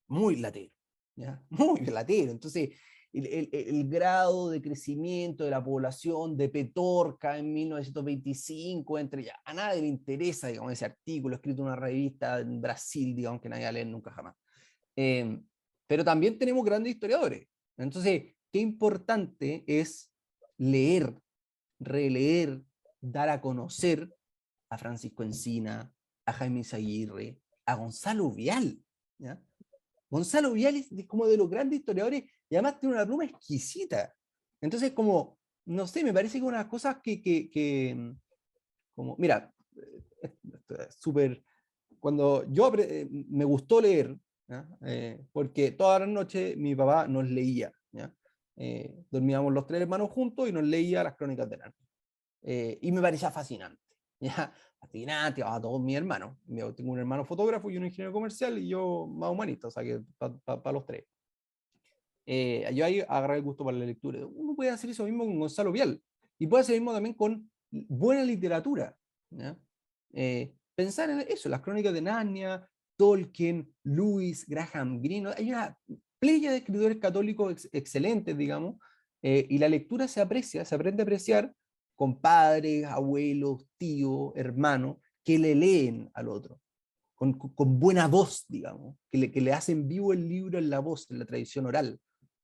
muy lateros, ¿ya? Muy lateros. Entonces, el grado de crecimiento de la población de Petorca en 1925, a nadie le interesa, digamos, ese artículo escrito en una revista en Brasil, digamos, que nadie va a leer nunca jamás. Pero también tenemos grandes historiadores. Entonces, qué importante es leer, releer, dar a conocer a Francisco Encina, a Jaime Izaguirre, a Gonzalo Vial, ¿ya? Gonzalo Vial es como de los grandes historiadores y además tiene una pluma exquisita. Entonces, como, no sé, me parece que una de las cosas como, mira, súper, cuando me gustó leer, ¿ya? Porque todas las noches mi papá nos leía, ¿ya? Dormíamos los 3 hermanos juntos y nos leía las Crónicas de Narnia. Y me parecía fascinante, ¿ya? Fascinante a todos mis hermanos. Yo tengo un hermano fotógrafo y un ingeniero comercial y yo más humanista, o sea que para los 3. Yo ahí agarré el gusto para la lectura. Uno puede hacer eso mismo con Gonzalo Vial y puede hacer lo mismo también con buena literatura, ¿ya? Pensar en eso, las Crónicas de Narnia, Tolkien, Lewis, Graham Greene. Hay una playa de escritores católicos excelentes, digamos, y la lectura se aprecia, se aprende a apreciar con padres, abuelos, tíos, hermanos, que le leen al otro, con buena voz, digamos, que le hacen vivo el libro en la voz, en la tradición oral.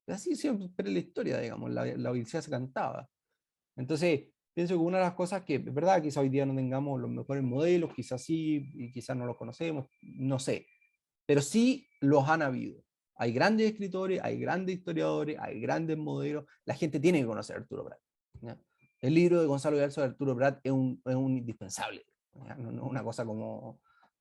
Así siempre en la historia, digamos, la Odisea se cantaba. Entonces, pienso que una de las cosas que es verdad, quizás hoy día no tengamos los mejores modelos, quizás sí, y quizás no los conocemos, no sé, pero sí los han habido. Hay grandes escritores, hay grandes historiadores, hay grandes modelos, la gente tiene que conocer a Arturo Prat, ¿ya? El libro de Gonzalo Vial sobre Arturo Prat es un indispensable, ¿ya? No es una cosa como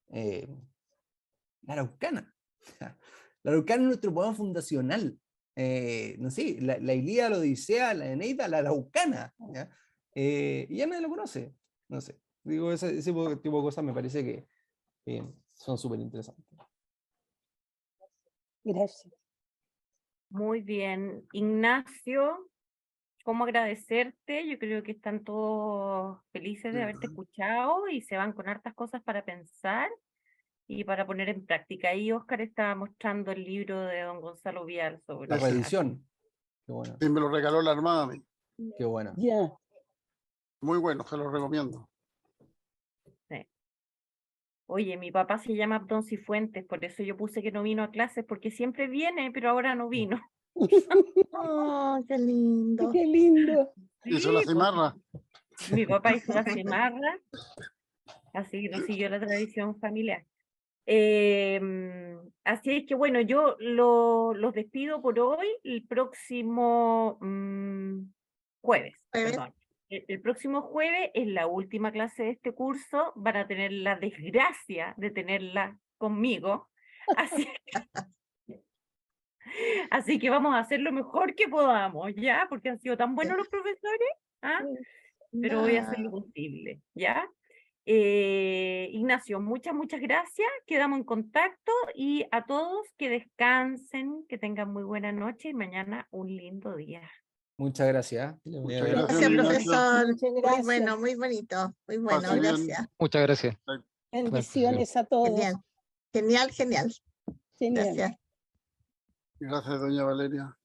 la Araucana. La Araucana es nuestro poema fundacional. No sé, la Ilíada, la Odisea, la Eneida, la Araucana, ¿ya? Y ya nadie lo conoce. No sé. Digo, ese tipo de cosas me parece que son súper interesantes. Gracias. Muy bien. Ignacio, ¿cómo agradecerte? Yo creo que están todos felices de haberte escuchado y se van con hartas cosas para pensar y para poner en práctica. Ahí Óscar estaba mostrando el libro de don Gonzalo Vial sobre La reedición. Qué bueno. Sí, me lo regaló la Armada a mí. Qué bueno. Ya. Muy bueno, se lo recomiendo. Sí. Oye, mi papá se llama Abdón Cifuentes, por eso yo puse que no vino a clases, porque siempre viene, pero ahora no vino. Oh, qué lindo. Qué lindo. Hizo la Sí, pues, cimarra. mi papá hizo la cimarra, así que no siguió la tradición familiar. Así es que bueno, yo los despido por hoy, el próximo jueves, Jueves. perdón. El próximo jueves es la última clase de este curso, van a tener la desgracia de tenerla conmigo. Así que vamos a hacer lo mejor que podamos, ¿ya? Porque han sido tan buenos los profesores, ¿ah? Pero voy a hacer lo posible, ¿ya? Ignacio, muchas gracias. Quedamos en contacto y a todos que descansen, que tengan muy buena noche y mañana un lindo día. Muchas gracias. Muchas Gracias, gracias, Ignacio. profesor. Muchas Muy gracias. bueno, muy bonito. Muy bueno, Pase bien. gracias. Muchas gracias. Bendiciones a todos. Genial. Genial, genial. Genial. Gracias. Gracias, doña Valeria.